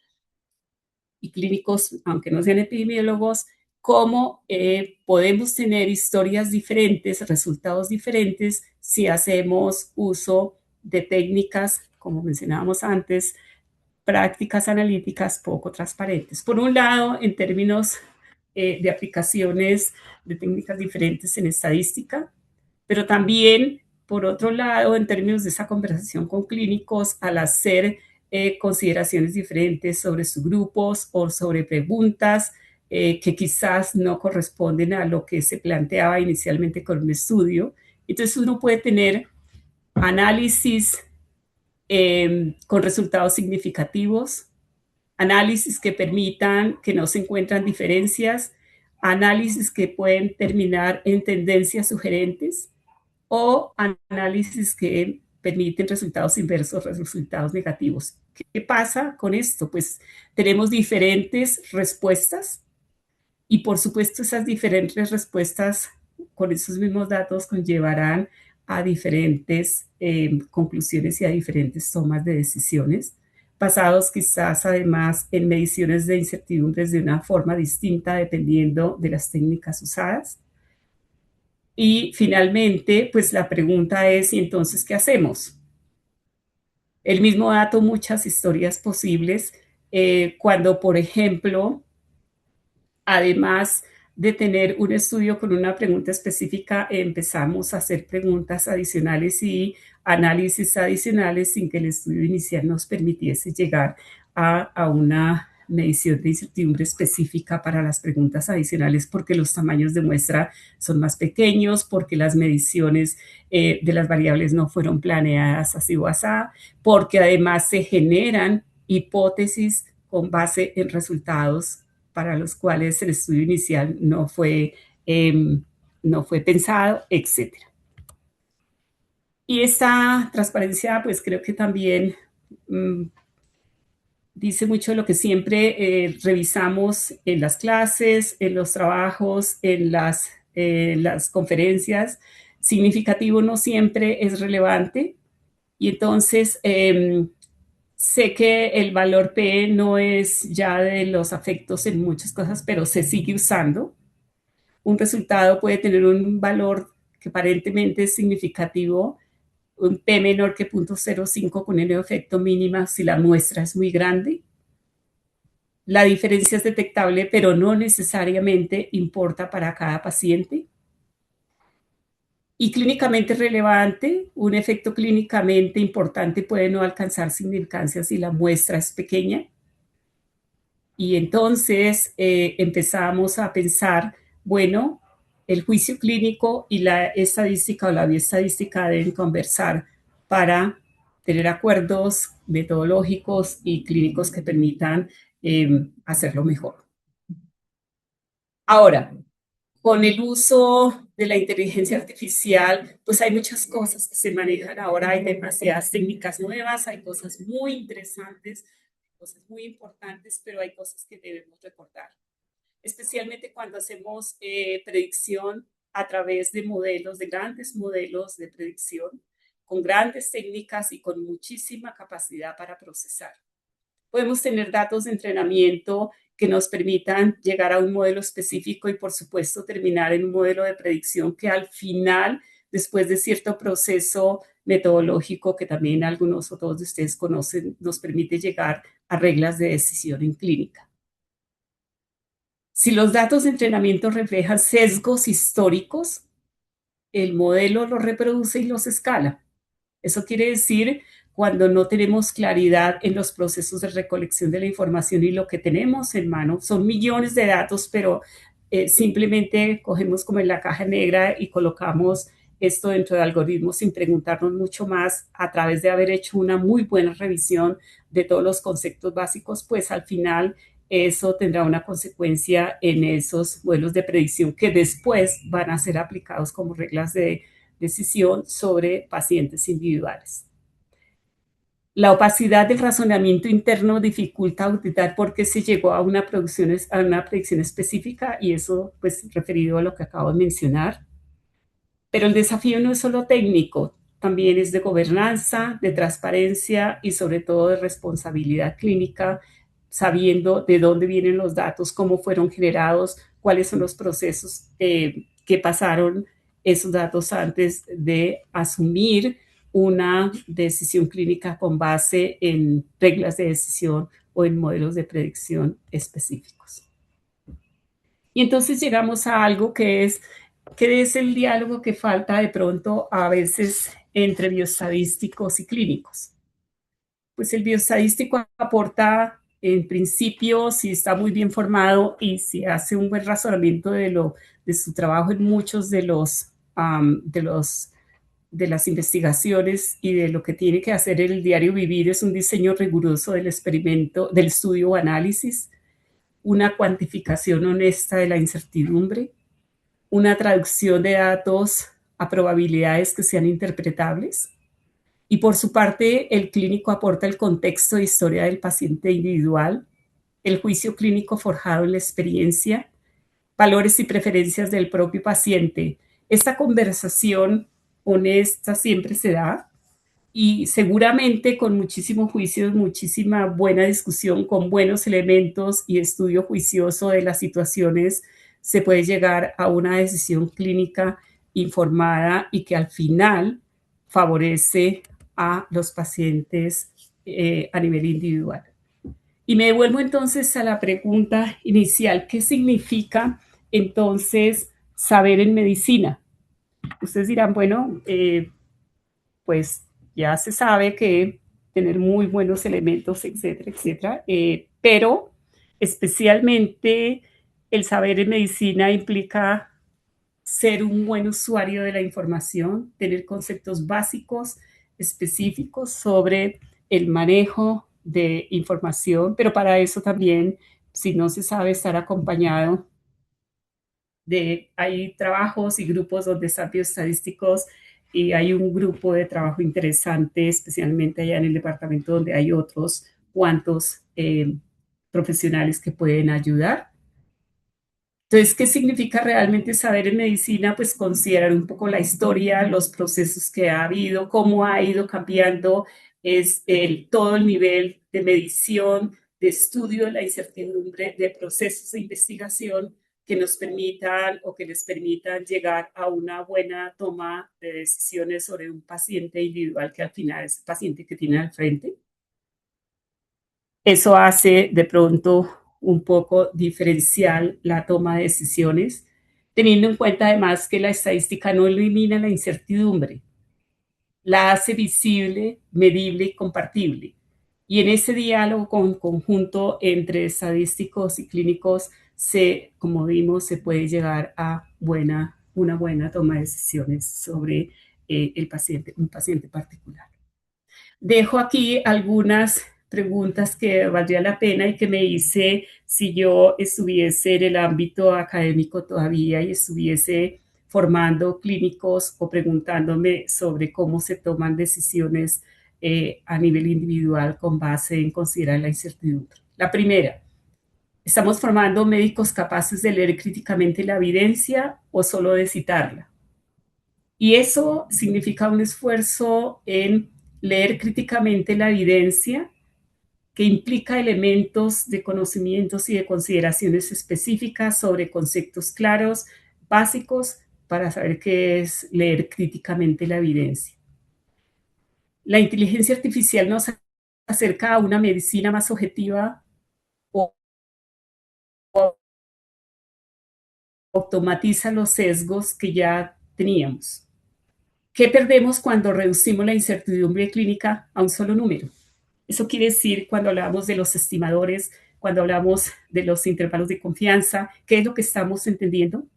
S2: y clínicos, aunque no sean epidemiólogos, cómo podemos tener historias diferentes, resultados diferentes, si hacemos uso de técnicas, como mencionábamos antes, prácticas analíticas poco transparentes. Por un lado, en términos de aplicaciones de técnicas diferentes en estadística, pero también, por otro lado, en términos de esa conversación con clínicos, al hacer consideraciones diferentes sobre subgrupos o sobre preguntas que quizás no corresponden a lo que se planteaba inicialmente con un estudio. Entonces uno puede tener análisis con resultados significativos, análisis que permitan que no se encuentran diferencias, análisis que pueden terminar en tendencias sugerentes o análisis que permiten resultados inversos, resultados negativos. ¿Qué pasa con esto? Pues tenemos diferentes respuestas y por supuesto esas diferentes respuestas con esos mismos datos conllevarán a diferentes conclusiones y a diferentes tomas de decisiones, basados quizás además en mediciones de incertidumbres de una forma distinta dependiendo de las técnicas usadas. Y finalmente, pues la pregunta es, ¿y entonces qué hacemos? El mismo dato, muchas historias posibles, cuando, por ejemplo, además de tener un estudio con una pregunta específica, empezamos a hacer preguntas adicionales y análisis adicionales sin que el estudio inicial nos permitiese llegar a una medición de incertidumbre específica para las preguntas adicionales, porque los tamaños de muestra son más pequeños, porque las mediciones de las variables no fueron planeadas así o así, porque además se generan hipótesis con base en resultados para los cuales el estudio inicial no fue pensado, etc. Y esta transparencia, pues creo que también dice mucho de lo que siempre revisamos en las clases, en los trabajos, en las conferencias. Significativo no siempre es relevante. Y entonces sé que el valor P no es ya de los afectos en muchas cosas, pero se sigue usando. Un resultado puede tener un valor que aparentemente es significativo, un P menor que 0.05 con el efecto mínima si la muestra es muy grande. La diferencia es detectable, pero no necesariamente importa para cada paciente. Y clínicamente relevante, un efecto clínicamente importante puede no alcanzar significancia si la muestra es pequeña. Y entonces empezamos a pensar, bueno, el juicio clínico y la estadística o la bioestadística deben conversar para tener acuerdos metodológicos y clínicos que permitan hacerlo mejor. Ahora, con el uso de la inteligencia artificial, pues hay muchas cosas que se manejan ahora, hay demasiadas técnicas nuevas, hay cosas muy interesantes, cosas muy importantes, pero hay cosas que debemos recordar, especialmente cuando hacemos predicción a través de modelos, de grandes modelos de predicción, con grandes técnicas y con muchísima capacidad para procesar. Podemos tener datos de entrenamiento que nos permitan llegar a un modelo específico y, por supuesto, terminar en un modelo de predicción que al final, después de cierto proceso metodológico que también algunos o todos de ustedes conocen, nos permite llegar a reglas de decisión en clínica. Si los datos de entrenamiento reflejan sesgos históricos, el modelo los reproduce y los escala. Eso quiere decir cuando no tenemos claridad en los procesos de recolección de la información y lo que tenemos en mano. Son millones de datos, pero simplemente cogemos como en la caja negra y colocamos esto dentro de algoritmos sin preguntarnos mucho más a través de haber hecho una muy buena revisión de todos los conceptos básicos, pues al final eso tendrá una consecuencia en esos modelos de predicción que después van a ser aplicados como reglas de decisión sobre pacientes individuales. La opacidad del razonamiento interno dificulta auditar por qué se llegó a una predicción específica, y eso pues referido a lo que acabo de mencionar. Pero el desafío no es solo técnico, también es de gobernanza, de transparencia y sobre todo de responsabilidad clínica, sabiendo de dónde vienen los datos, cómo fueron generados, cuáles son los procesos que pasaron esos datos antes de asumir una decisión clínica con base en reglas de decisión o en modelos de predicción específicos. Y entonces llegamos a algo que es el diálogo que falta de pronto a veces entre bioestadísticos y clínicos. Pues el bioestadístico aporta, en principio, si está muy bien formado y si hace un buen razonamiento de su trabajo en muchos de las investigaciones y de lo que tiene que hacer el diario vivir, es un diseño riguroso del experimento, del estudio o análisis, una cuantificación honesta de la incertidumbre, una traducción de datos a probabilidades que sean interpretables. Y por su parte, el clínico aporta el contexto de historia del paciente individual, el juicio clínico forjado en la experiencia, valores y preferencias del propio paciente. Esta conversación honesta siempre se da, y seguramente con muchísimo juicio, muchísima buena discusión, con buenos elementos y estudio juicioso de las situaciones, se puede llegar a una decisión clínica informada y que al final favorece a los pacientes a nivel individual. Y me devuelvo entonces a la pregunta inicial: ¿qué significa entonces saber en medicina? Ustedes dirán, bueno, pues ya se sabe que tener muy buenos elementos, etcétera, etcétera, pero especialmente el saber en medicina implica ser un buen usuario de la información, tener conceptos básicos, específicos sobre el manejo de información, pero para eso también, si no se sabe, estar acompañado hay trabajos y grupos donde están bioestadísticos, y hay un grupo de trabajo interesante, especialmente allá en el departamento donde hay otros cuantos profesionales que pueden ayudar. Entonces, ¿qué significa realmente saber en medicina? Pues considerar un poco la historia, los procesos que ha habido, cómo ha ido cambiando todo el nivel de medición, de estudio de la incertidumbre, de procesos de investigación que nos permitan o que les permitan llegar a una buena toma de decisiones sobre un paciente individual que al final es el paciente que tiene al frente. Eso hace de pronto un poco diferencial la toma de decisiones, teniendo en cuenta además que la estadística no elimina la incertidumbre, la hace visible, medible y compartible. Y en ese diálogo conjunto entre estadísticos y clínicos, como vimos, se puede llegar a una buena toma de decisiones sobre un paciente particular. Dejo aquí algunas preguntas que valdría la pena y que me hice si yo estuviese en el ámbito académico todavía y estuviese formando clínicos o preguntándome sobre cómo se toman decisiones a nivel individual con base en considerar la incertidumbre. La primera: ¿estamos formando médicos capaces de leer críticamente la evidencia o solo de citarla? Y eso significa un esfuerzo en leer críticamente la evidencia, que implica elementos de conocimientos y de consideraciones específicas sobre conceptos claros, básicos, para saber qué es leer críticamente la evidencia. La inteligencia artificial nos acerca a una medicina más objetiva o automatiza los sesgos que ya teníamos. ¿Qué perdemos cuando reducimos la incertidumbre clínica a un solo número? Eso quiere decir, cuando hablamos de los estimadores, cuando hablamos de los intervalos de confianza, ¿qué es lo que estamos entendiendo?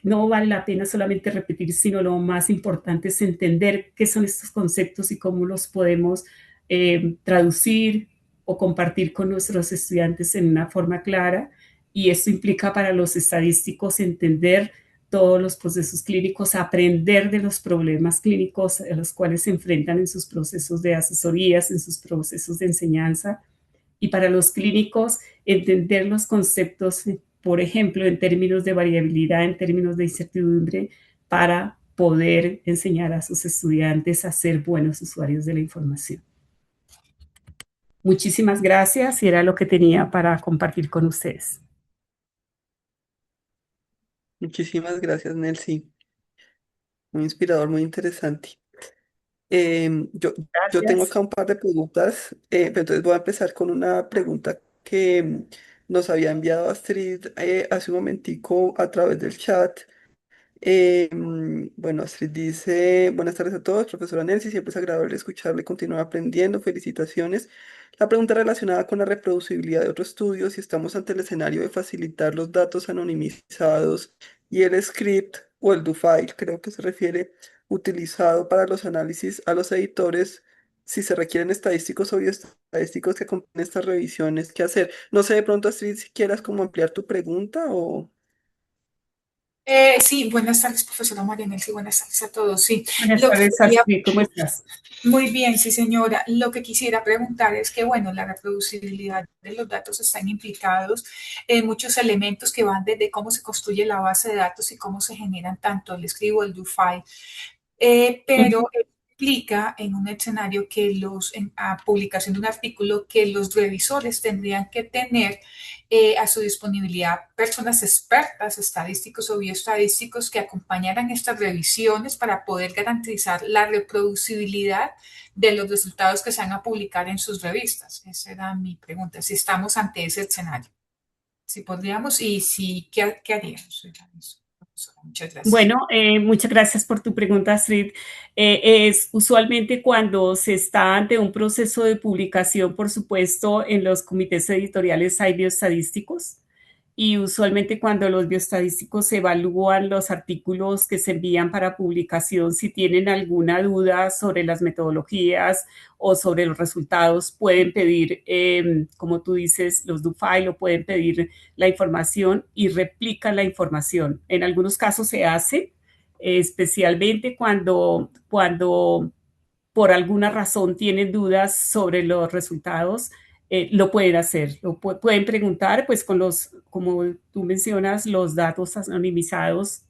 S2: No vale la pena solamente repetir, sino lo más importante es entender qué son estos conceptos y cómo los podemos traducir o compartir con nuestros estudiantes en una forma clara. Y esto implica para los estadísticos entender todos los procesos clínicos, aprender de los problemas clínicos a los cuales se enfrentan en sus procesos de asesorías, en sus procesos de enseñanza. Y para los clínicos, entender los conceptos, por ejemplo, en términos de variabilidad, en términos de incertidumbre, para poder enseñar a sus estudiantes a ser buenos usuarios de la información. Muchísimas gracias y era lo que tenía para compartir con ustedes.
S1: Muchísimas gracias, Nelcy. Muy inspirador, muy interesante. Yo tengo
S2: Gracias.
S1: acá un par de preguntas, pero entonces voy a empezar con una pregunta que nos había enviado Astrid hace un momentico a través del chat. Bueno, Astrid dice, buenas tardes a todos, profesora Nancy, siempre es agradable escucharle, continuar aprendiendo, felicitaciones. La pregunta relacionada con la reproducibilidad de otros estudios, si estamos ante el escenario de facilitar los datos anonimizados y el script o el do file, creo que se refiere, utilizado para los análisis a los editores, si se requieren estadísticos o bioestadísticos que acompañen estas revisiones, ¿qué hacer? No sé, de pronto, Astrid, si quieras como ampliar tu pregunta o...
S3: Sí, buenas tardes, profesora María Nelcy, buenas tardes a todos. Sí,
S2: Buenas
S3: lo que
S2: tardes,
S3: quería,
S2: Astrid, ¿cómo estás?
S3: muy bien, sí, señora. Lo que quisiera preguntar es que, bueno, la reproducibilidad de los datos están implicados en muchos elementos que van desde cómo se construye la base de datos y cómo se generan tanto el escribo, el do file. Pero implica en un escenario que a publicación de un artículo, que los revisores tendrían que tener a su disponibilidad personas expertas, estadísticos o bioestadísticos, que acompañaran estas revisiones para poder garantizar la reproducibilidad de los resultados que se van a publicar en sus revistas. Esa era mi pregunta, si estamos ante ese escenario, si podríamos y si, ¿qué haríamos? Muchas gracias.
S2: Bueno, muchas gracias por tu pregunta, Astrid. Es usualmente cuando se está ante un proceso de publicación, por supuesto, en los comités editoriales hay bioestadísticos y usualmente cuando los bioestadísticos evalúan los artículos que se envían para publicación, si tienen alguna duda sobre las metodologías o sobre los resultados, pueden pedir, como tú dices, los do file o pueden pedir la información y replican la información. En algunos casos se hace, especialmente cuando por alguna razón tienen dudas sobre los resultados, lo pueden hacer, pueden preguntar, pues con los, como tú mencionas, los datos anonimizados,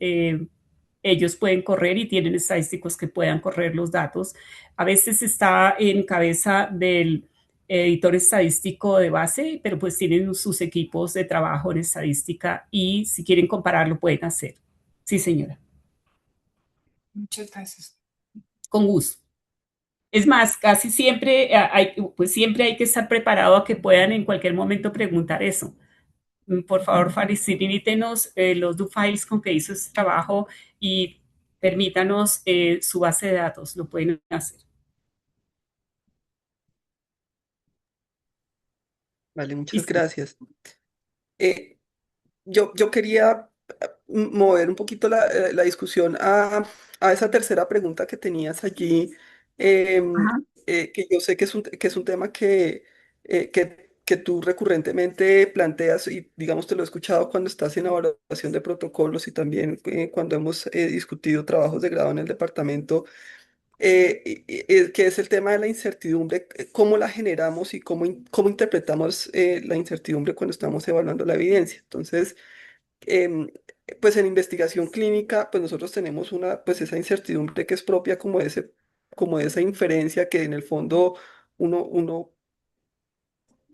S2: ellos pueden correr y tienen estadísticos que puedan correr los datos. A veces está en cabeza del editor estadístico de base, pero pues tienen sus equipos de trabajo en estadística y si quieren compararlo pueden hacer. Sí, señora.
S3: Muchas gracias.
S2: Con gusto. Es más, casi siempre pues siempre hay que estar preparado a que puedan en cualquier momento preguntar eso. Por favor, facilítenos los do files con que hizo ese trabajo y permítanos su base de datos. Lo pueden hacer.
S1: Vale, muchas
S2: Listo.
S1: gracias. Eh, yo quería mover un poquito la discusión a esa tercera pregunta que tenías allí, em,
S2: Ajá.
S1: que yo sé que es un tema que tú recurrentemente planteas y digamos te lo he escuchado cuando estás en evaluación de protocolos y también cuando hemos discutido trabajos de grado en el departamento, que es el tema de la incertidumbre, cómo la generamos y cómo interpretamos la incertidumbre cuando estamos evaluando la evidencia. Entonces, em, pues en investigación clínica, pues nosotros tenemos pues esa incertidumbre que es propia como de esa inferencia que en el fondo uno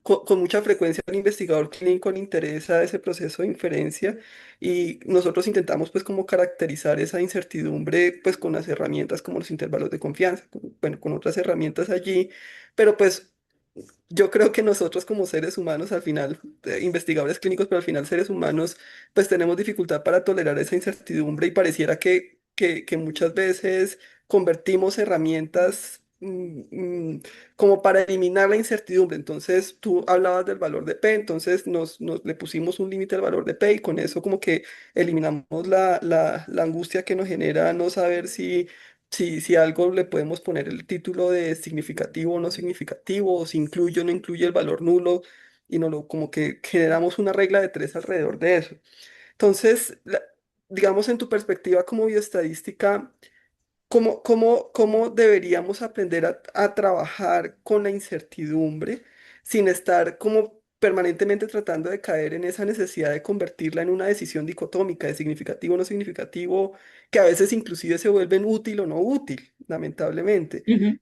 S1: con mucha frecuencia al investigador clínico le interesa ese proceso de inferencia y nosotros intentamos pues como caracterizar esa incertidumbre pues con las herramientas como los intervalos de confianza, bueno, con otras herramientas allí, pero pues yo creo que nosotros como seres humanos, al final, investigadores clínicos, pero al final seres humanos, pues tenemos dificultad para tolerar esa incertidumbre y pareciera que muchas veces convertimos herramientas como para eliminar la incertidumbre. Entonces, tú hablabas del valor de P, entonces le pusimos un límite al valor de P y con eso como que eliminamos la angustia que nos genera no saber si algo le podemos poner el título de significativo o no significativo, o si incluye o no incluye el valor nulo, y como que generamos una regla de tres alrededor de eso. Entonces, digamos, en tu perspectiva como bioestadística, cómo deberíamos aprender a trabajar con la incertidumbre sin estar como permanentemente tratando de caer en esa necesidad de convertirla en una decisión dicotómica de significativo o no significativo, que a veces inclusive se vuelven útil o no útil, lamentablemente?
S2: Ujú.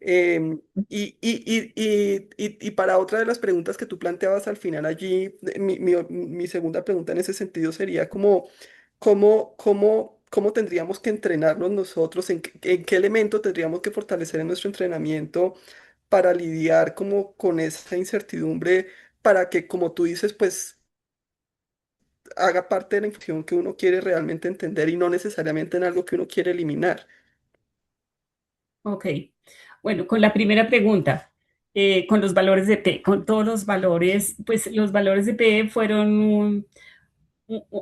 S1: Y para otra de las preguntas que tú planteabas al final allí, mi segunda pregunta en ese sentido sería como cómo tendríamos que entrenarnos nosotros, en qué elemento tendríamos que fortalecer en nuestro entrenamiento para lidiar como con esa incertidumbre, para que, como tú dices, pues haga parte de la información que uno quiere realmente entender y no necesariamente en algo que uno quiere eliminar.
S2: Ok. Bueno, con la primera pregunta, con los valores de P, con todos los valores, pues los valores de P fueron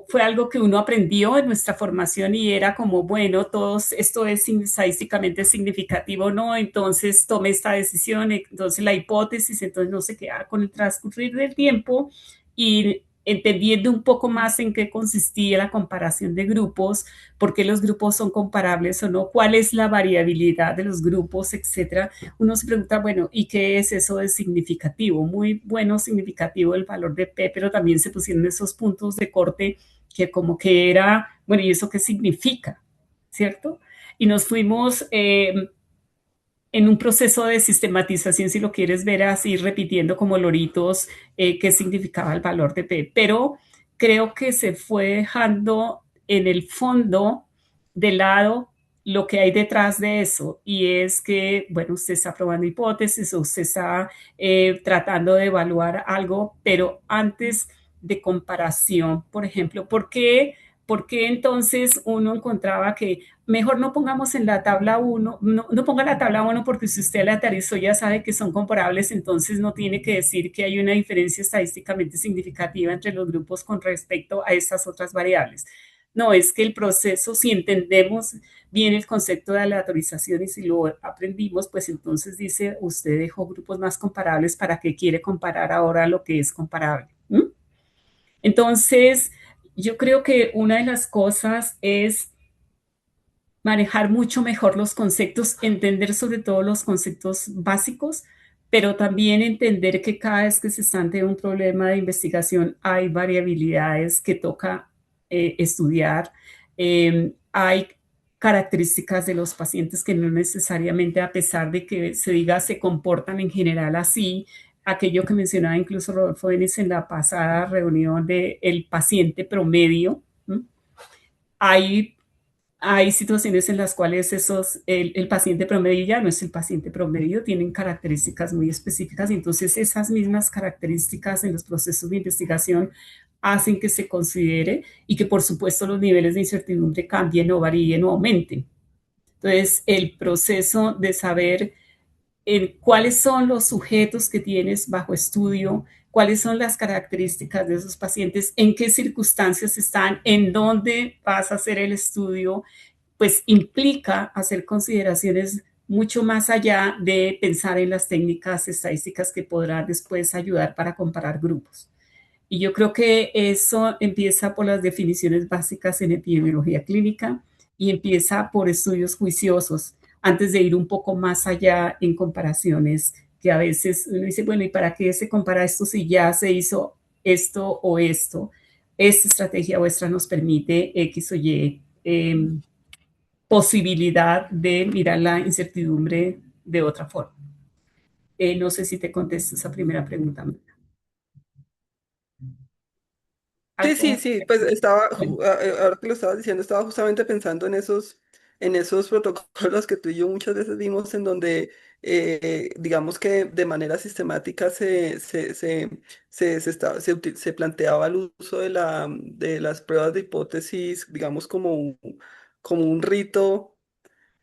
S2: fue algo que uno aprendió en nuestra formación y era como, bueno, todos, esto es estadísticamente significativo, ¿no? Entonces tome esta decisión, entonces la hipótesis, entonces no se queda con el transcurrir del tiempo y entendiendo un poco más en qué consistía la comparación de grupos, por qué los grupos son comparables o no, cuál es la variabilidad de los grupos, etcétera. Uno se pregunta, bueno, ¿y qué es eso de significativo? Muy bueno, significativo el valor de P, pero también se pusieron esos puntos de corte que como que era, bueno, ¿y eso qué significa? ¿Cierto? Y nos fuimos en un proceso de sistematización, si lo quieres ver así, repitiendo como loritos qué significaba el valor de P. Pero creo que se fue dejando en el fondo de lado lo que hay detrás de eso, y es que, bueno, usted está probando hipótesis o usted está tratando de evaluar algo, pero antes de comparación, por ejemplo, ¿por qué entonces uno encontraba que mejor no pongamos en la tabla uno, no ponga la tabla uno porque si usted la aterrizó ya sabe que son comparables, entonces no tiene que decir que hay una diferencia estadísticamente significativa entre los grupos con respecto a estas otras variables. No, es que el proceso, si entendemos bien el concepto de aleatorización y si lo aprendimos, pues entonces dice, usted dejó grupos más comparables, ¿para qué quiere comparar ahora lo que es comparable? ¿Mm? Entonces, yo creo que una de las cosas es manejar mucho mejor los conceptos, entender sobre todo los conceptos básicos, pero también entender que cada vez que se está ante un problema de investigación hay variabilidades que toca estudiar, hay características de los pacientes que no necesariamente, a pesar de que se diga se comportan en general así, aquello que mencionaba incluso Rodolfo Denis en la pasada reunión del paciente promedio, ¿m? hay hay situaciones en las cuales el paciente promedio ya no es el paciente promedio, tienen características muy específicas y entonces esas mismas características en los procesos de investigación hacen que se considere y que por supuesto los niveles de incertidumbre cambien o varíen o aumenten. Entonces el proceso de saber cuáles son los sujetos que tienes bajo estudio, cuáles son las características de esos pacientes, en qué circunstancias están, en dónde vas a hacer el estudio, pues implica hacer consideraciones mucho más allá de pensar en las técnicas estadísticas que podrán después ayudar para comparar grupos. Y yo creo que eso empieza por las definiciones básicas en epidemiología clínica y empieza por estudios juiciosos antes de ir un poco más allá en comparaciones que a veces uno dice, bueno, ¿y para qué se compara esto si ya se hizo esto o esto? Esta estrategia vuestra nos permite X o Y posibilidad de mirar la incertidumbre de otra forma. No sé si te contesto esa primera pregunta.
S1: Sí, sí,
S2: ¿Algo?
S1: sí, pues estaba,
S2: Bueno,
S1: ahora que lo estabas diciendo, estaba justamente pensando en esos protocolos que tú y yo muchas veces vimos en donde, digamos que de manera sistemática se planteaba el uso de las pruebas de hipótesis, digamos, como un rito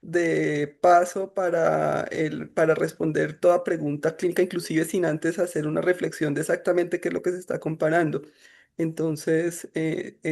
S1: de paso para responder toda pregunta clínica, inclusive sin antes hacer una reflexión de exactamente qué es lo que se está comparando. Entonces,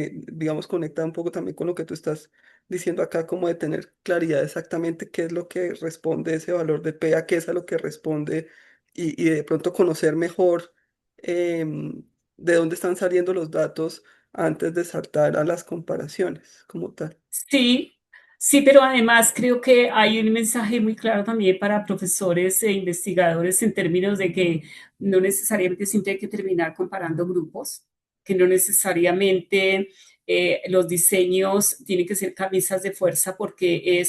S1: digamos, conecta un poco también con lo que tú estás diciendo acá, como de tener claridad exactamente qué es lo que responde ese valor de P, a qué es a lo que responde y de pronto conocer mejor de dónde están saliendo los datos antes de saltar a las comparaciones como tal.
S2: Sí, sí, pero además creo que hay un mensaje muy claro también para profesores e investigadores en términos de que no necesariamente siempre hay que terminar comparando grupos, que no necesariamente los diseños tienen que ser camisas de fuerza porque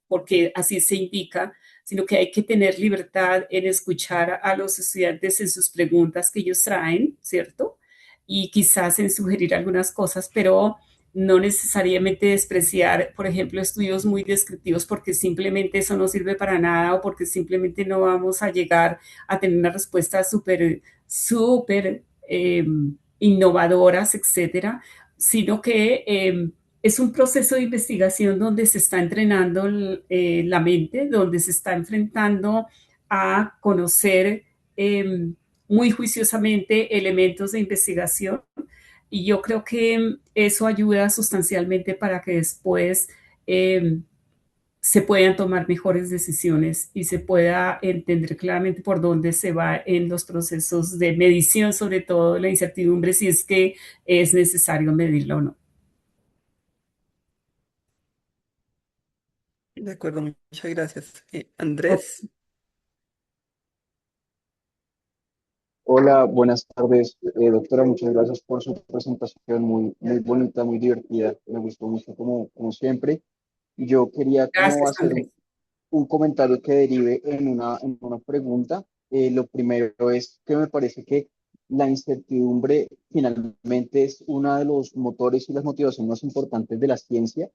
S2: porque así se indica, sino que hay que tener libertad en escuchar a los estudiantes en sus preguntas que ellos traen, ¿cierto? Y quizás en sugerir algunas cosas, pero no necesariamente despreciar, por ejemplo, estudios muy descriptivos porque simplemente eso no sirve para nada o porque simplemente no vamos a llegar a tener una respuesta súper innovadoras, etcétera, sino que es un proceso de investigación donde se está entrenando la mente, donde se está enfrentando a conocer muy juiciosamente elementos de investigación y yo creo que eso ayuda sustancialmente para que después eh, se puedan tomar mejores decisiones y se pueda entender claramente por dónde se va en los procesos de medición, sobre todo la incertidumbre, si es que es necesario medirlo o no.
S1: De acuerdo, muchas gracias.
S2: Ok,
S1: Andrés,
S5: Hola, buenas tardes. Doctora, muchas gracias por su presentación, muy bonita, muy divertida. Me gustó mucho como siempre. Yo quería como
S2: gracias,
S5: hacer
S2: Andrés.
S5: un comentario que derive en una pregunta. Lo primero es que me parece que la incertidumbre finalmente es uno de los motores y las motivaciones más importantes de la ciencia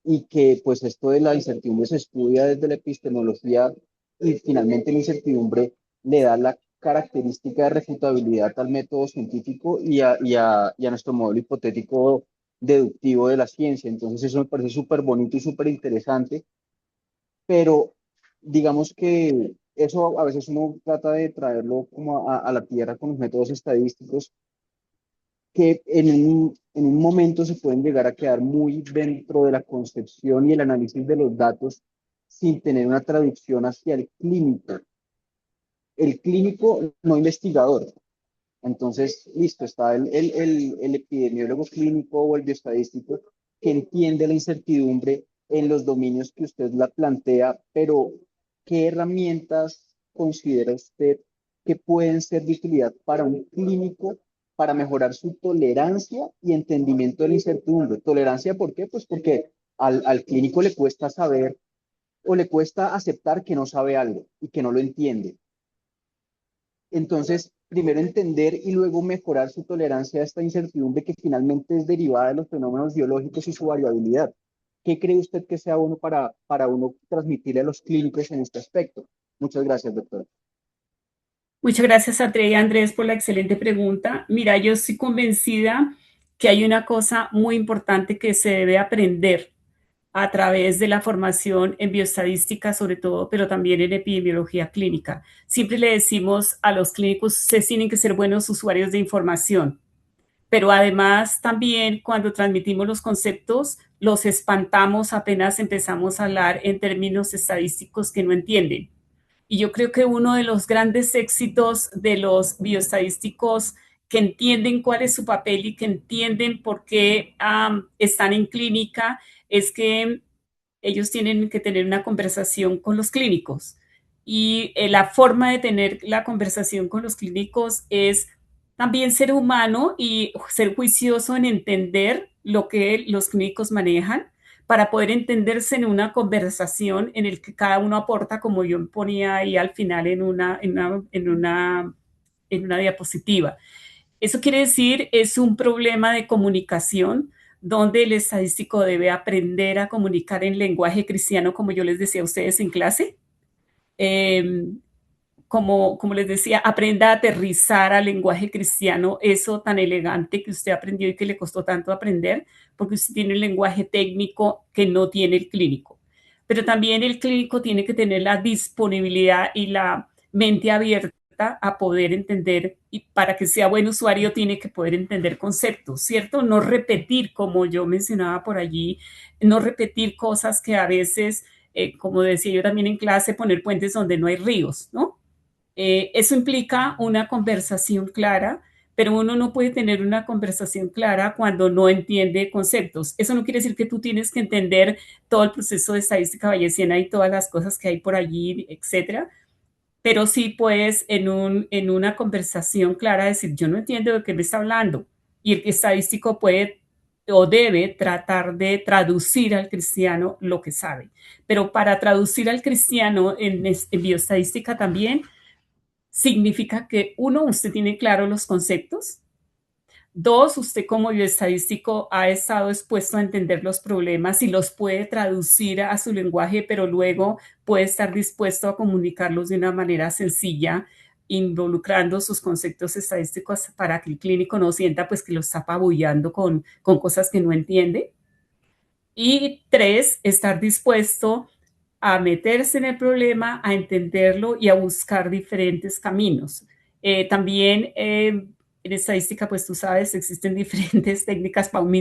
S5: y que pues esto de la incertidumbre se estudia desde la epistemología y finalmente la incertidumbre le da la característica de refutabilidad al método científico y a nuestro modelo hipotético deductivo de la ciencia. Entonces eso me parece súper bonito y súper interesante, pero digamos que eso a veces uno trata de traerlo como a la tierra con los métodos estadísticos que en un momento se pueden llegar a quedar muy dentro de la concepción y el análisis de los datos sin tener una traducción hacia el clínico no investigador. Entonces, listo, está el epidemiólogo clínico o el bioestadístico que entiende la incertidumbre en los dominios que usted la plantea, pero ¿qué herramientas considera usted que pueden ser de utilidad para un clínico para mejorar su tolerancia y entendimiento de la incertidumbre? ¿Tolerancia por qué? Pues porque al clínico le cuesta saber o le cuesta aceptar que no sabe algo y que no lo entiende. Entonces, primero entender y luego mejorar su tolerancia a esta incertidumbre que finalmente es derivada de los fenómenos biológicos y su variabilidad. ¿Qué cree usted que sea uno para uno transmitirle a los clínicos en este aspecto? Muchas gracias, doctor.
S2: Muchas gracias, André y Andrés, por la excelente pregunta. Mira, yo estoy convencida que hay una cosa muy importante que se debe aprender a través de la formación en bioestadística sobre todo, pero también en epidemiología clínica. Siempre le decimos a los clínicos, ustedes tienen que ser buenos usuarios de información, pero además también cuando transmitimos los conceptos, los espantamos apenas empezamos a hablar en términos estadísticos que no entienden. Y yo creo que uno de los grandes éxitos de los bioestadísticos que entienden cuál es su papel y que entienden por qué están en clínica es que ellos tienen que tener una conversación con los clínicos. Y la forma de tener la conversación con los clínicos es también ser humano y ser juicioso en entender lo que los clínicos manejan para poder entenderse en una conversación en el que cada uno aporta, como yo ponía ahí al final en una diapositiva. Eso quiere decir, es un problema de comunicación donde el estadístico debe aprender a comunicar en lenguaje cristiano, como yo les decía a ustedes en clase. Eh, como les decía, aprenda a aterrizar al lenguaje cristiano, eso tan elegante que usted aprendió y que le costó tanto aprender, porque usted tiene un lenguaje técnico que no tiene el clínico. Pero también el clínico tiene que tener la disponibilidad y la mente abierta a poder entender y para que sea buen usuario tiene que poder entender conceptos, ¿cierto? No repetir, como yo mencionaba por allí, no repetir cosas que a veces, como decía yo también en clase, poner puentes donde no hay ríos, ¿no? Eso implica una conversación clara, pero uno no puede tener una conversación clara cuando no entiende conceptos. Eso no quiere decir que tú tienes que entender todo el proceso de estadística bayesiana y todas las cosas que hay por allí, etcétera, pero sí puedes en una conversación clara decir, yo no entiendo de qué me está hablando. Y el estadístico puede o debe tratar de traducir al cristiano lo que sabe. Pero para traducir al cristiano en bioestadística también significa que uno, usted tiene claro los conceptos. Dos, usted como bioestadístico ha estado expuesto a entender los problemas y los puede traducir a su lenguaje, pero luego puede estar dispuesto a comunicarlos de una manera sencilla, involucrando sus conceptos estadísticos para que el clínico no sienta pues que lo está apabullando con cosas que no entiende. Y tres, estar dispuesto a meterse en el problema, a entenderlo y a buscar diferentes caminos. También en estadística, pues tú sabes, existen diferentes técnicas para un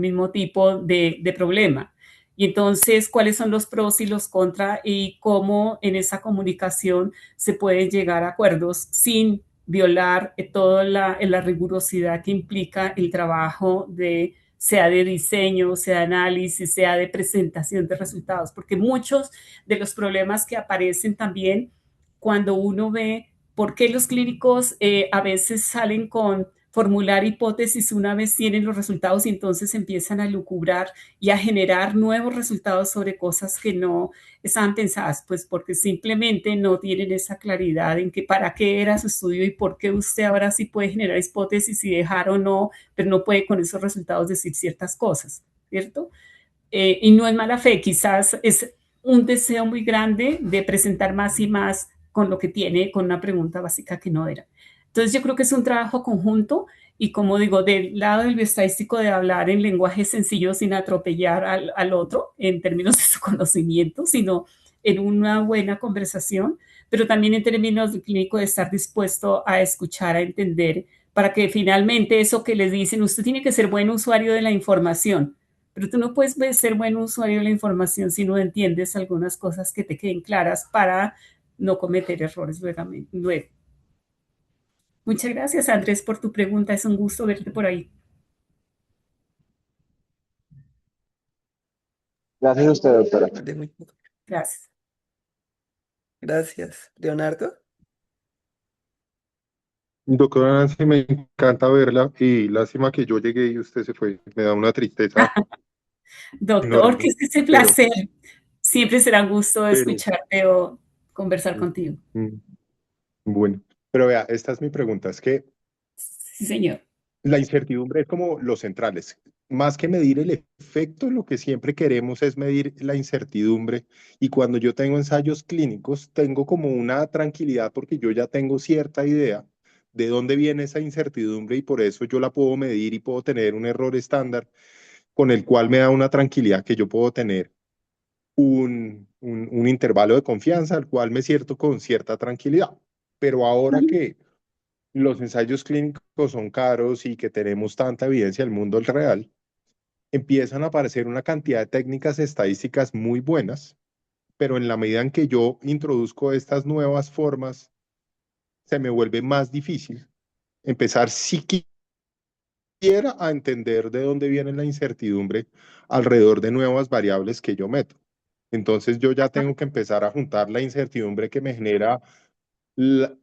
S2: mismo tipo de problema. Y entonces, ¿cuáles son los pros y los contras y cómo en esa comunicación se pueden llegar a acuerdos sin violar toda la rigurosidad que implica el trabajo de sea de diseño, sea de análisis, sea de presentación de resultados, porque muchos de los problemas que aparecen también cuando uno ve por qué los clínicos a veces salen con formular hipótesis una vez tienen los resultados y entonces empiezan a lucubrar y a generar nuevos resultados sobre cosas que no estaban pensadas, pues porque simplemente no tienen esa claridad en que para qué era su estudio y por qué usted ahora sí puede generar hipótesis y dejar o no, pero no puede con esos resultados decir ciertas cosas, ¿cierto? Y no es mala fe, quizás es un deseo muy grande de presentar más y más con lo que tiene, con una pregunta básica que no era. Entonces yo creo que es un trabajo conjunto y como digo, del lado del bioestadístico de hablar en lenguaje sencillo sin atropellar al otro en términos de su conocimiento, sino en una buena conversación, pero también en términos de clínico de estar dispuesto a escuchar, a entender, para que finalmente eso que les dicen, usted tiene que ser buen usuario de la información, pero tú no puedes ser buen usuario de la información si no entiendes algunas cosas que te queden claras para no cometer errores luego. Muchas gracias, Andrés, por tu pregunta. Es un gusto verte por ahí.
S5: Gracias a usted, doctora.
S1: Vale, muy bien.
S2: Gracias.
S1: Gracias. Leonardo.
S6: Doctora Nancy, me encanta verla y lástima que yo llegué y usted se fue. Me da una tristeza
S2: Doctor, que
S6: enorme,
S2: es ese
S6: pero,
S2: placer. Siempre será un gusto
S6: pero,
S2: escucharte o conversar contigo.
S6: mm, bueno. Pero vea, esta es mi pregunta, es que
S2: Sí, señor.
S6: la incertidumbre es como los centrales. Más que medir el efecto, lo que siempre queremos es medir la incertidumbre. Y cuando yo tengo ensayos clínicos, tengo como una tranquilidad porque yo ya tengo cierta idea de dónde viene esa incertidumbre y por eso yo la puedo medir y puedo tener un error estándar con el cual me da una tranquilidad que yo puedo tener un intervalo de confianza al cual me cierto con cierta tranquilidad. Pero ahora que los ensayos clínicos son caros y que tenemos tanta evidencia del mundo real, empiezan a aparecer una cantidad de técnicas estadísticas muy buenas, pero en la medida en que yo introduzco estas nuevas formas, se me vuelve más difícil empezar siquiera a entender de dónde viene la incertidumbre alrededor de nuevas variables que yo meto. Entonces yo ya tengo que empezar a juntar la incertidumbre que me genera la,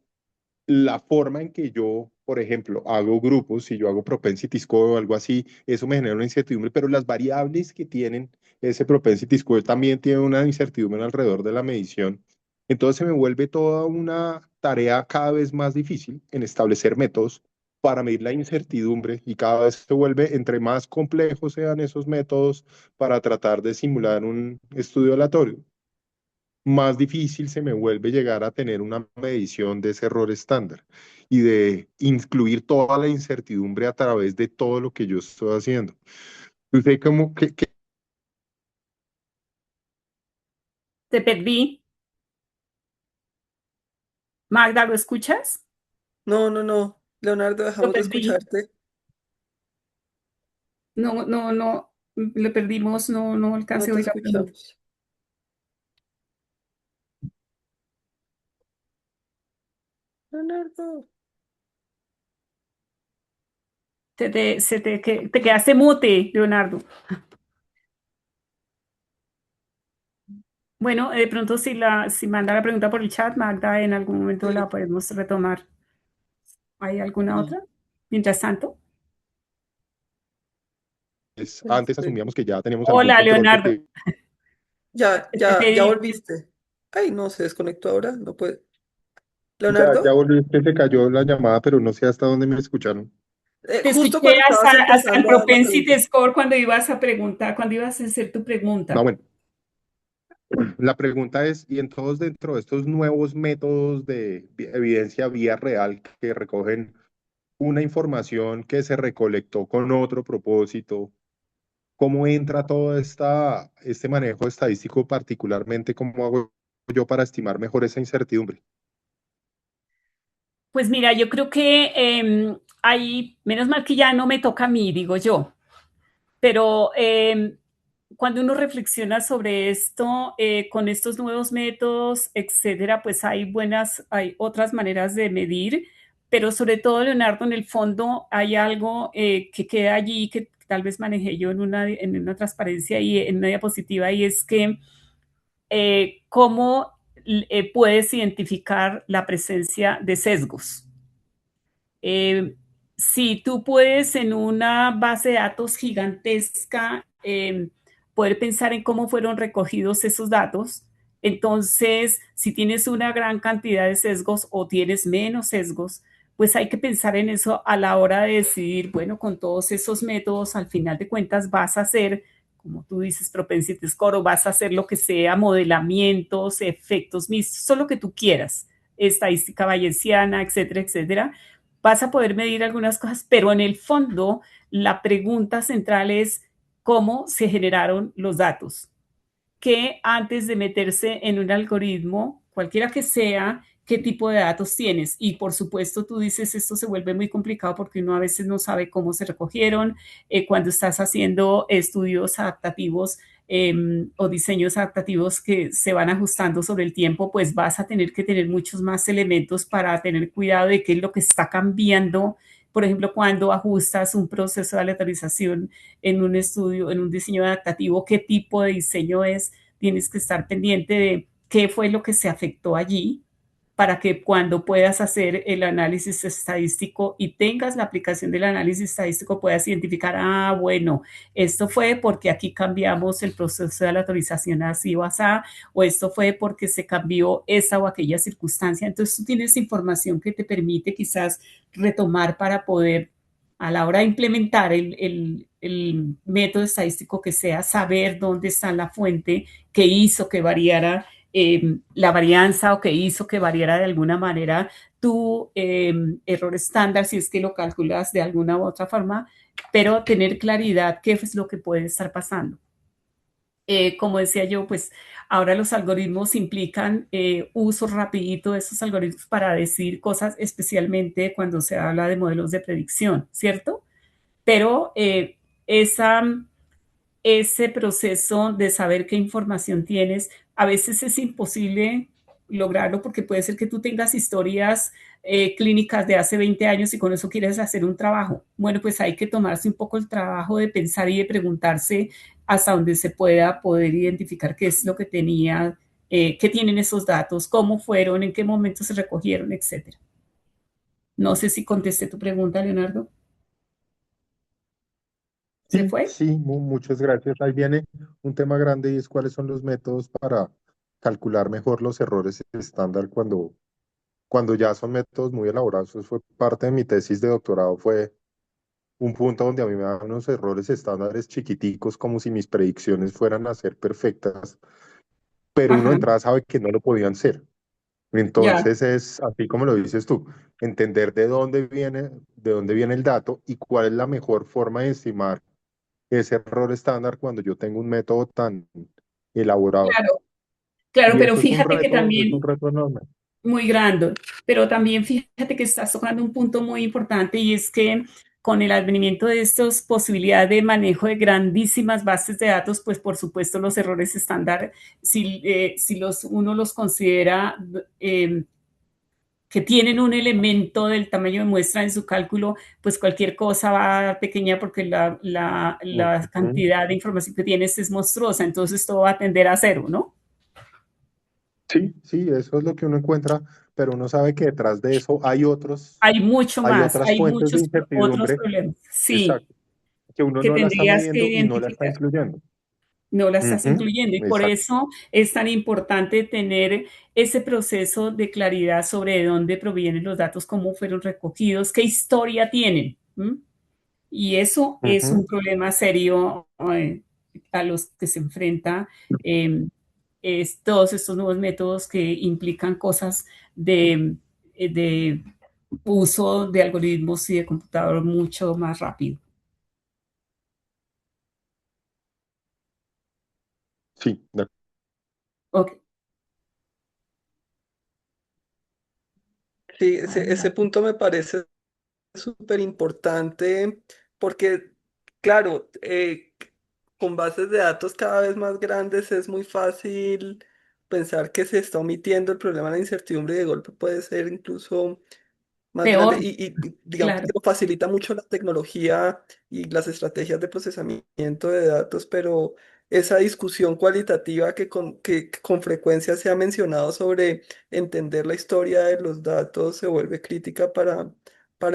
S6: la forma en que yo, por ejemplo, hago grupos, si yo hago propensity score o algo así, eso me genera una incertidumbre, pero las variables que tienen ese propensity score también tienen una incertidumbre alrededor de la medición. Entonces se me vuelve toda una tarea cada vez más difícil en establecer métodos para medir la incertidumbre y cada vez se vuelve, entre más complejos sean esos métodos para tratar de simular un estudio aleatorio, más difícil se me vuelve llegar a tener una medición de ese error estándar y de incluir toda la incertidumbre a través de todo lo que yo estoy haciendo. Usted como que
S2: Te perdí. Magda, ¿lo escuchas?
S1: No, no, no. Leonardo,
S2: Lo
S1: dejamos de
S2: perdí.
S1: escucharte.
S2: No, no, no. Lo perdimos. No, no
S1: No
S2: alcancé a
S1: te
S2: oír la pregunta.
S1: escuchamos. Leonardo.
S2: Te quedaste mute, Leonardo. Bueno, de pronto si manda la pregunta por el chat, Magda, en algún momento la
S1: Sí,
S2: podemos retomar. ¿Hay alguna
S1: sí,
S2: otra? Mientras tanto.
S6: Antes
S1: perfecto.
S6: asumíamos que ya teníamos algún
S2: Hola,
S6: control
S2: Leonardo.
S6: porque
S2: Te
S1: Ya
S2: pedí,
S1: volviste. Ay, no, se desconectó ahora, no puede.
S6: ya
S1: Leonardo,
S6: volví, es que se cayó la llamada, pero no sé hasta dónde me escucharon.
S2: te
S1: justo
S2: escuché
S1: cuando estabas
S2: hasta el
S1: empezando a dar la
S2: propensity
S1: pregunta.
S2: score cuando ibas a preguntar, cuando ibas a hacer tu
S6: No,
S2: pregunta.
S6: bueno, la pregunta es, ¿y entonces dentro de estos nuevos métodos de evidencia vía real que recogen una información que se recolectó con otro propósito, cómo entra todo este manejo estadístico, particularmente cómo hago yo para estimar mejor esa incertidumbre?
S2: Pues mira, yo creo que menos mal que ya no me toca a mí, digo yo, pero cuando uno reflexiona sobre esto, con estos nuevos métodos, etcétera, pues hay otras maneras de medir, pero sobre todo, Leonardo, en el fondo hay algo que queda allí que tal vez manejé yo en una transparencia y en una diapositiva, y es que cómo puedes identificar la presencia de sesgos. Eh, si tú puedes en una base de datos gigantesca poder pensar en cómo fueron recogidos esos datos, entonces si tienes una gran cantidad de sesgos o tienes menos sesgos, pues hay que pensar en eso a la hora de decidir, bueno, con todos esos métodos, al final de cuentas vas a hacer, como tú dices, propensity score, o vas a hacer lo que sea, modelamientos, efectos mixtos, todo lo que tú quieras, estadística bayesiana, etcétera, etcétera, vas a poder medir algunas cosas, pero en el fondo la pregunta central es cómo se generaron los datos, que antes de meterse en un algoritmo, cualquiera que sea, qué tipo de datos tienes. Y por supuesto, tú dices, esto se vuelve muy complicado porque uno a veces no sabe cómo se recogieron. Cuando estás haciendo estudios adaptativos o diseños adaptativos que se van ajustando sobre el tiempo, pues vas a tener que tener muchos más elementos para tener cuidado de qué es lo que está cambiando. Por ejemplo, cuando ajustas un proceso de aleatorización en un estudio, en un diseño adaptativo, qué tipo de diseño es, tienes que estar pendiente de qué fue lo que se afectó allí para que cuando puedas hacer el análisis estadístico y tengas la aplicación del análisis estadístico puedas identificar, bueno, esto fue porque aquí cambiamos el proceso de la autorización así o así, o esto fue porque se cambió esa o aquella circunstancia. Entonces tú tienes información que te permite quizás retomar para poder a la hora de implementar el método estadístico que sea, saber dónde está la fuente que hizo que variara la varianza o que hizo que variara de alguna manera tu error estándar, si es que lo calculas de alguna u otra forma, pero tener claridad qué es lo que puede estar pasando. Como decía yo, pues ahora los algoritmos implican uso rapidito de esos algoritmos para decir cosas, especialmente cuando se habla de modelos de predicción, ¿cierto? Pero ese proceso de saber qué información tienes, a veces es imposible lograrlo porque puede ser que tú tengas historias clínicas de hace 20 años y con eso quieres hacer un trabajo. Bueno, pues hay que tomarse un poco el trabajo de pensar y de preguntarse hasta donde se pueda poder identificar qué es lo que tenía, qué tienen esos datos, cómo fueron, en qué momento se recogieron, etcétera. No sé si contesté tu pregunta, Leonardo. ¿Se
S6: Sí,
S2: fue?
S6: sí, muchas gracias. Ahí viene un tema grande y es cuáles son los métodos para calcular mejor los errores estándar cuando ya son métodos muy elaborados. Eso fue parte de mi tesis de doctorado, fue un punto donde a mí me daban unos errores estándares chiquiticos, como si mis predicciones fueran a ser perfectas, pero uno de
S2: Ajá,
S6: entrada sabe que no lo podían ser.
S2: ya.
S6: Entonces es así como lo dices tú, entender de dónde viene el dato y cuál es la mejor forma de estimar ese error estándar cuando yo tengo un método tan elaborado.
S2: Claro, claro,
S6: Y
S2: pero
S6: eso
S2: fíjate que
S6: es un
S2: también
S6: reto enorme.
S2: muy grande, pero también fíjate que estás tocando un punto muy importante y es que con el advenimiento de estas posibilidades de manejo de grandísimas bases de datos, pues por supuesto los errores estándar, si uno los considera que tienen un elemento del tamaño de muestra en su cálculo, pues cualquier cosa va a dar pequeña porque la
S6: Ujú.
S2: cantidad de información que tienes es monstruosa, entonces todo va a tender a cero, ¿no?
S6: Sí, sí, eso es lo que uno encuentra, pero uno sabe que detrás de eso
S2: Hay mucho
S6: hay
S2: más,
S6: otras
S2: hay
S6: fuentes de
S2: muchos otros
S6: incertidumbre,
S2: problemas, sí,
S6: exacto, que uno
S2: que
S6: no la está
S2: tendrías que
S6: midiendo y no la está
S2: identificar.
S6: incluyendo.
S2: No la estás
S6: Ujú.
S2: incluyendo y por
S6: Exacto.
S2: eso es tan importante tener ese proceso de claridad sobre de dónde provienen los datos, cómo fueron recogidos, qué historia tienen. ¿M? Y eso es un
S6: Ujú.
S2: problema serio a los que se enfrenta todos estos nuevos métodos que implican cosas de uso de algoritmos y de computador mucho más rápido.
S6: Sí,
S2: Ok.
S1: Sí, ese punto me parece súper importante porque, claro, con bases de datos cada vez más grandes es muy fácil pensar que se está omitiendo el problema de la incertidumbre y de golpe puede ser incluso más grande
S2: Peor,
S1: y digamos que
S2: claro.
S1: lo facilita mucho la tecnología y las estrategias de procesamiento de datos, pero esa discusión cualitativa que con frecuencia se ha mencionado sobre entender la historia de los datos se vuelve crítica para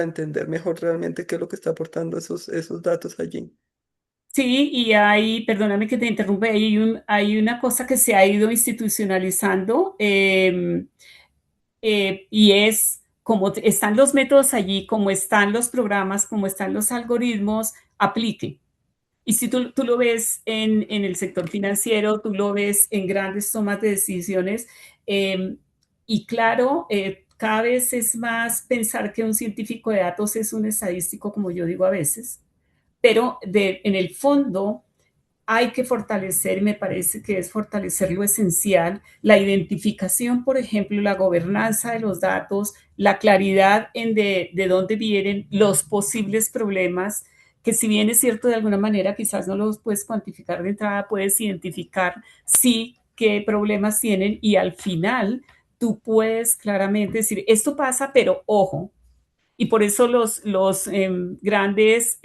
S1: entender mejor realmente qué es lo que está aportando esos datos allí.
S2: Sí, y hay, perdóname que te interrumpa, hay una cosa que se ha ido institucionalizando y es como están los métodos allí, como están los programas, como están los algoritmos, aplique. Y si tú lo ves en el sector financiero, tú lo ves en grandes tomas de decisiones eh, y claro, cada vez es más pensar que un científico de datos es un estadístico, como yo digo a veces, pero en el fondo hay que fortalecer, me parece que es fortalecer lo esencial, la identificación, por ejemplo, la gobernanza de los datos, la claridad en de dónde vienen los posibles problemas, que si bien es cierto de alguna manera quizás no los puedes cuantificar de entrada, puedes identificar sí qué problemas tienen y al final tú puedes claramente decir, esto pasa, pero ojo, y por eso los grandes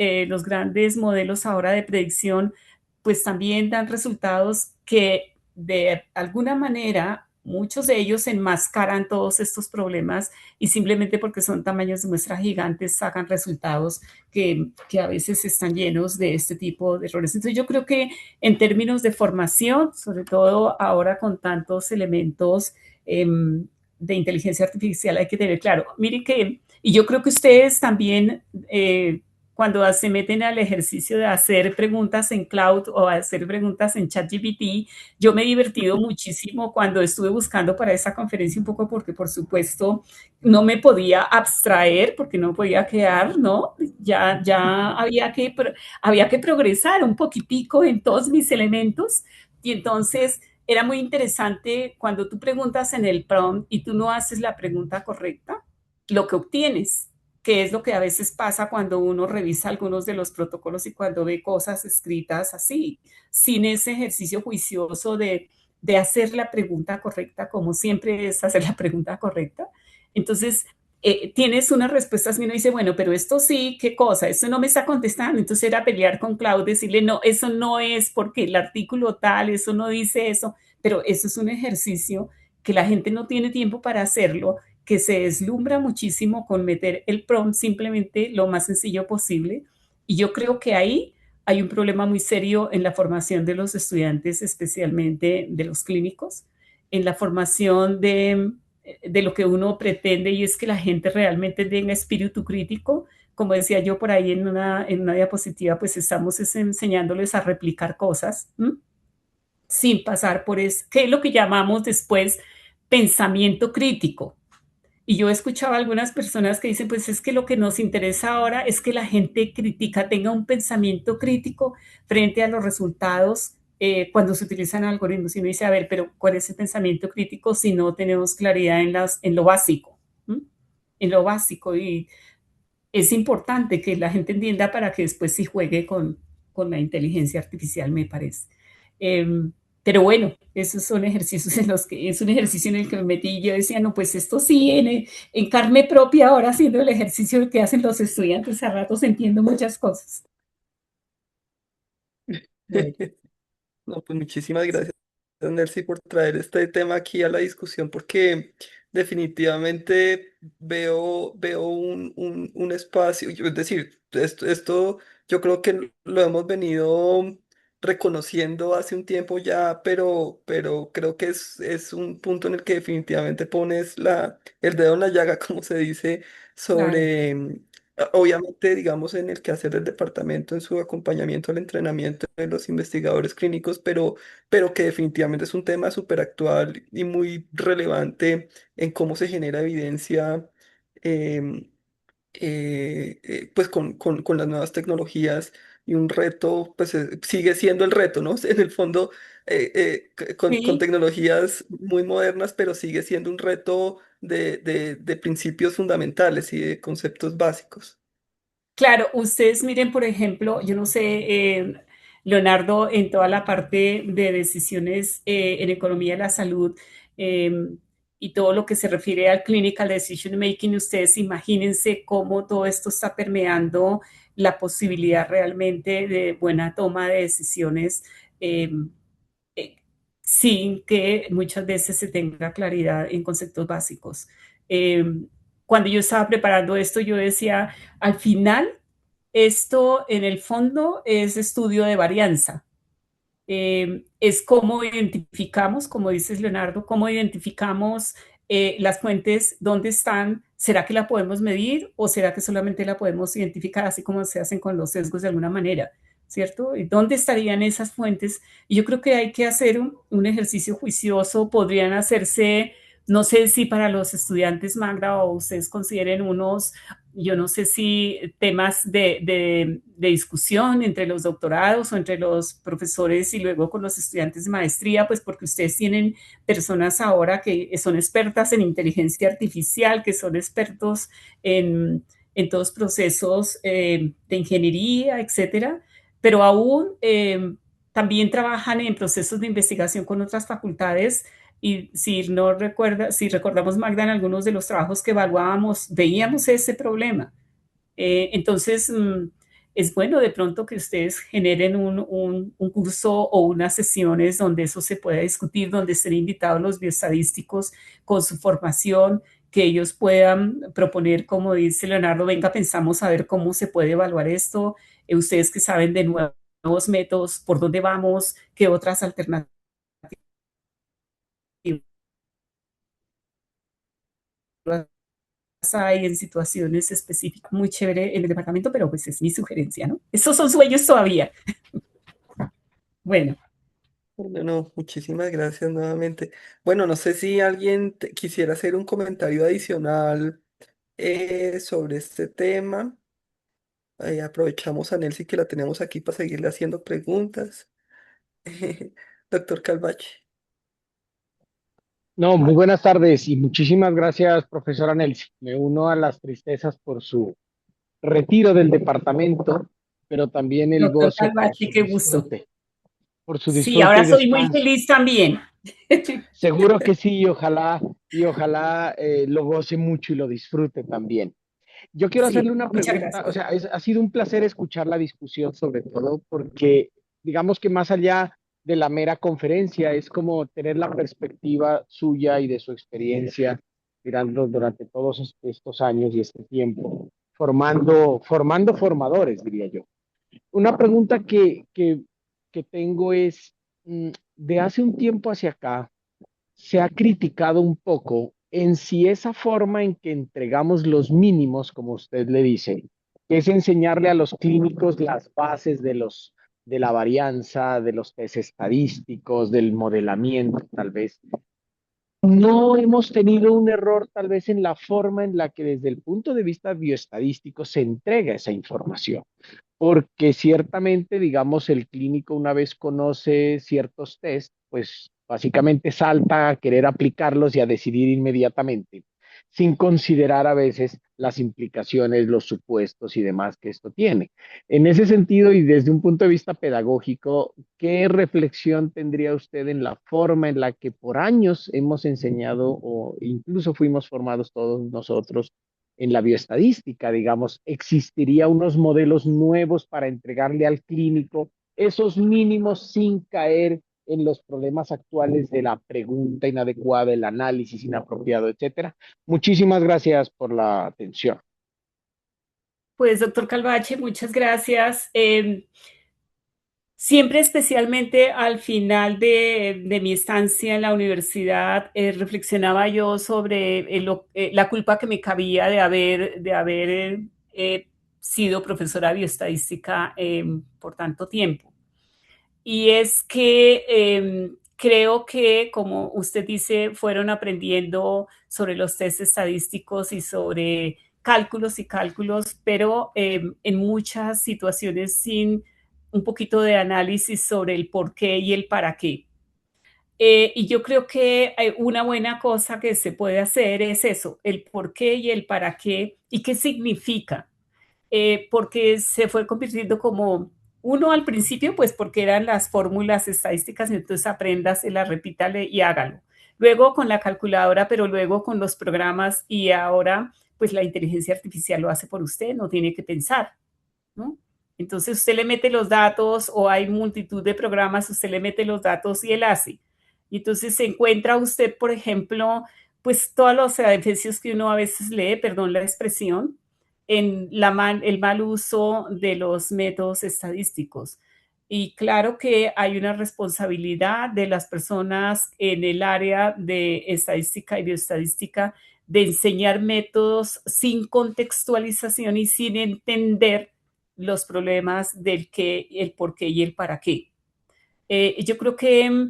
S2: modelos ahora de predicción pues también dan resultados que de alguna manera muchos de ellos enmascaran todos estos problemas y simplemente porque son tamaños de muestra gigantes sacan resultados que a veces están llenos de este tipo de errores. Entonces yo creo que en términos de formación, sobre todo ahora con tantos elementos eh, de inteligencia artificial, hay que tener claro, mire que y yo creo que ustedes también, cuando se meten al ejercicio de hacer preguntas en cloud o hacer preguntas en ChatGPT, yo me he divertido muchísimo cuando estuve buscando para esa conferencia un poco porque, por supuesto, no me podía abstraer porque no podía quedar, ¿no? Ya había que progresar un poquitico en todos mis elementos y entonces era muy interesante cuando tú preguntas en el prompt y tú no haces la pregunta correcta lo que obtienes, que es lo que a veces pasa cuando uno revisa algunos de los protocolos y cuando ve cosas escritas así, sin ese ejercicio juicioso de hacer la pregunta correcta, como siempre es hacer la pregunta correcta. Entonces, tienes unas respuestas y uno dice, bueno, pero esto sí, ¿qué cosa? Esto no me está contestando. Entonces era pelear con Claude, decirle, no, eso no es porque el artículo tal, eso no dice eso, pero eso es un ejercicio que la gente no tiene tiempo para hacerlo, que se deslumbra muchísimo con meter el prompt simplemente lo más sencillo posible. Y yo creo que ahí hay un problema muy serio en la formación de los estudiantes, especialmente de los clínicos, en la formación de lo que uno pretende y es que la gente realmente tenga espíritu crítico. Como decía yo por ahí en una diapositiva, pues estamos enseñándoles a replicar cosas sin pasar por eso, que es lo que llamamos después pensamiento crítico. Y yo he escuchado a algunas personas que dicen, pues es que lo que nos interesa ahora es que la gente crítica tenga un pensamiento crítico frente a los resultados cuando se utilizan algoritmos. Y uno dice, a ver, pero ¿cuál es el pensamiento crítico si no tenemos claridad en lo básico? ¿Mm? En lo básico. Y es importante que la gente entienda para que después sí juegue con la inteligencia artificial, me parece. Eh, Pero bueno, esos son ejercicios en los que, es un ejercicio en el que me metí y yo decía, no, pues esto sí, en carne propia, ahora haciendo el ejercicio que hacen los estudiantes, a ratos entiendo muchas cosas. Bueno,
S1: No, pues muchísimas gracias, Nelcy, por traer este tema aquí a la discusión, porque definitivamente veo un espacio, es decir, esto yo creo que lo hemos venido reconociendo hace un tiempo ya, pero creo que es un punto en el que definitivamente pones el dedo en la llaga, como se dice,
S2: claro.
S1: sobre... Obviamente, digamos, en el quehacer del departamento, en su acompañamiento al entrenamiento de los investigadores clínicos, pero que definitivamente es un tema súper actual y muy relevante en cómo se genera evidencia, em, pues con las nuevas tecnologías y un reto, pues sigue siendo el reto, ¿no? En el fondo, con
S2: Sí,
S1: tecnologías muy modernas, pero sigue siendo un reto de principios fundamentales y de conceptos básicos.
S2: claro, ustedes miren, por ejemplo, yo no sé, Leonardo, en toda la parte de decisiones en economía de la salud eh, y todo lo que se refiere al clinical decision making, ustedes imagínense cómo todo esto está permeando la posibilidad realmente de buena toma de decisiones eh, eh, sin que muchas veces se tenga claridad en conceptos básicos. Eh, Cuando yo estaba preparando esto, yo decía, al final, esto en el fondo es estudio de varianza. Es cómo identificamos, como dices Leonardo, cómo identificamos las fuentes, dónde están, ¿será que la podemos medir o será que solamente la podemos identificar así como se hacen con los sesgos de alguna manera? ¿Cierto? ¿Y dónde estarían esas fuentes? Y yo creo que hay que hacer un ejercicio juicioso, podrían hacerse, no sé si para los estudiantes Magda o ustedes consideren unos, yo no sé si temas de discusión entre los doctorados o entre los profesores y luego con los estudiantes de maestría, pues porque ustedes tienen personas ahora que son expertas en inteligencia artificial, que son expertos en todos procesos de ingeniería, etcétera, pero aún también trabajan en procesos de investigación con otras facultades y si no recuerda, si recordamos Magda en algunos de los trabajos que evaluábamos, veíamos ese problema. Entonces, es bueno de pronto que ustedes generen un curso o unas sesiones donde eso se pueda discutir, donde estén invitados los bioestadísticos con su formación, que ellos puedan proponer, como dice Leonardo, venga, pensamos a ver cómo se puede evaluar esto, ustedes que saben de nuevos métodos, por dónde vamos, qué otras alternativas hay en situaciones específicas muy chévere en el departamento, pero pues es mi sugerencia, ¿no? Esos son sueños todavía. Bueno,
S1: Bueno, muchísimas gracias nuevamente. Bueno, no sé si alguien quisiera hacer un comentario adicional sobre este tema. Aprovechamos a Nelcy que la tenemos aquí para seguirle haciendo preguntas. Doctor Calvache.
S7: No, muy buenas tardes y muchísimas gracias, profesora Nelson. Me uno a las tristezas por su retiro del departamento, pero también el
S2: doctor
S7: goce
S2: Calvache, qué gusto.
S7: por su
S2: Sí,
S7: disfrute
S2: ahora
S7: y
S2: soy muy
S7: descanso.
S2: feliz también.
S7: Seguro que sí, y ojalá lo goce mucho y lo disfrute también. Yo quiero hacerle
S2: Sí,
S7: una
S2: muchas
S7: pregunta, o
S2: gracias.
S7: sea, ha sido un placer escuchar la discusión sobre todo porque digamos que más allá de la mera conferencia es como tener la perspectiva suya y de su experiencia mirando durante todos estos años y este tiempo, formando formadores, diría yo. Una pregunta que tengo es, de hace un tiempo hacia acá, se ha criticado un poco en si esa forma en que entregamos los mínimos, como usted le dice, que es enseñarle a los clínicos las bases de la varianza, de los test estadísticos, del modelamiento, tal vez. No hemos tenido un error tal vez en la forma en la que desde el punto de vista bioestadístico se entrega esa información, porque ciertamente, digamos, el clínico una vez conoce ciertos test, pues básicamente salta a querer aplicarlos y a decidir inmediatamente, sin considerar a veces las implicaciones, los supuestos y demás que esto tiene. En ese sentido, y desde un punto de vista pedagógico, ¿qué reflexión tendría usted en la forma en la que por años hemos enseñado o incluso fuimos formados todos nosotros en la bioestadística? Digamos, ¿existiría unos modelos nuevos para entregarle al clínico esos mínimos sin caer en los problemas actuales de la pregunta inadecuada, el análisis inapropiado, etcétera? Muchísimas gracias por la atención.
S2: Pues, doctor Calvache, muchas gracias. Siempre, especialmente al final de mi estancia en la universidad, reflexionaba yo sobre la culpa que me cabía de haber sido profesora de bioestadística por tanto tiempo. Y es que creo que, como usted dice, fueron aprendiendo sobre los test estadísticos y sobre cálculos y cálculos, pero en muchas situaciones sin un poquito de análisis sobre el por qué y el para qué. Y yo creo que una buena cosa que se puede hacer es eso, el por qué y el para qué y qué significa, porque se fue convirtiendo como uno al principio, pues porque eran las fórmulas estadísticas, entonces apréndasela, repítale y hágalo. Luego con la calculadora, pero luego con los programas y ahora pues la inteligencia artificial lo hace por usted, no tiene que pensar, ¿no? Entonces usted le mete los datos o hay multitud de programas, usted le mete los datos y él hace. Y entonces se encuentra usted, por ejemplo, pues todos los edificios que uno a veces lee, perdón la expresión, en el mal uso de los métodos estadísticos. Y claro que hay una responsabilidad de las personas en el área de estadística y bioestadística de enseñar métodos sin contextualización y sin entender los problemas del qué, el por qué y el para qué. Yo creo que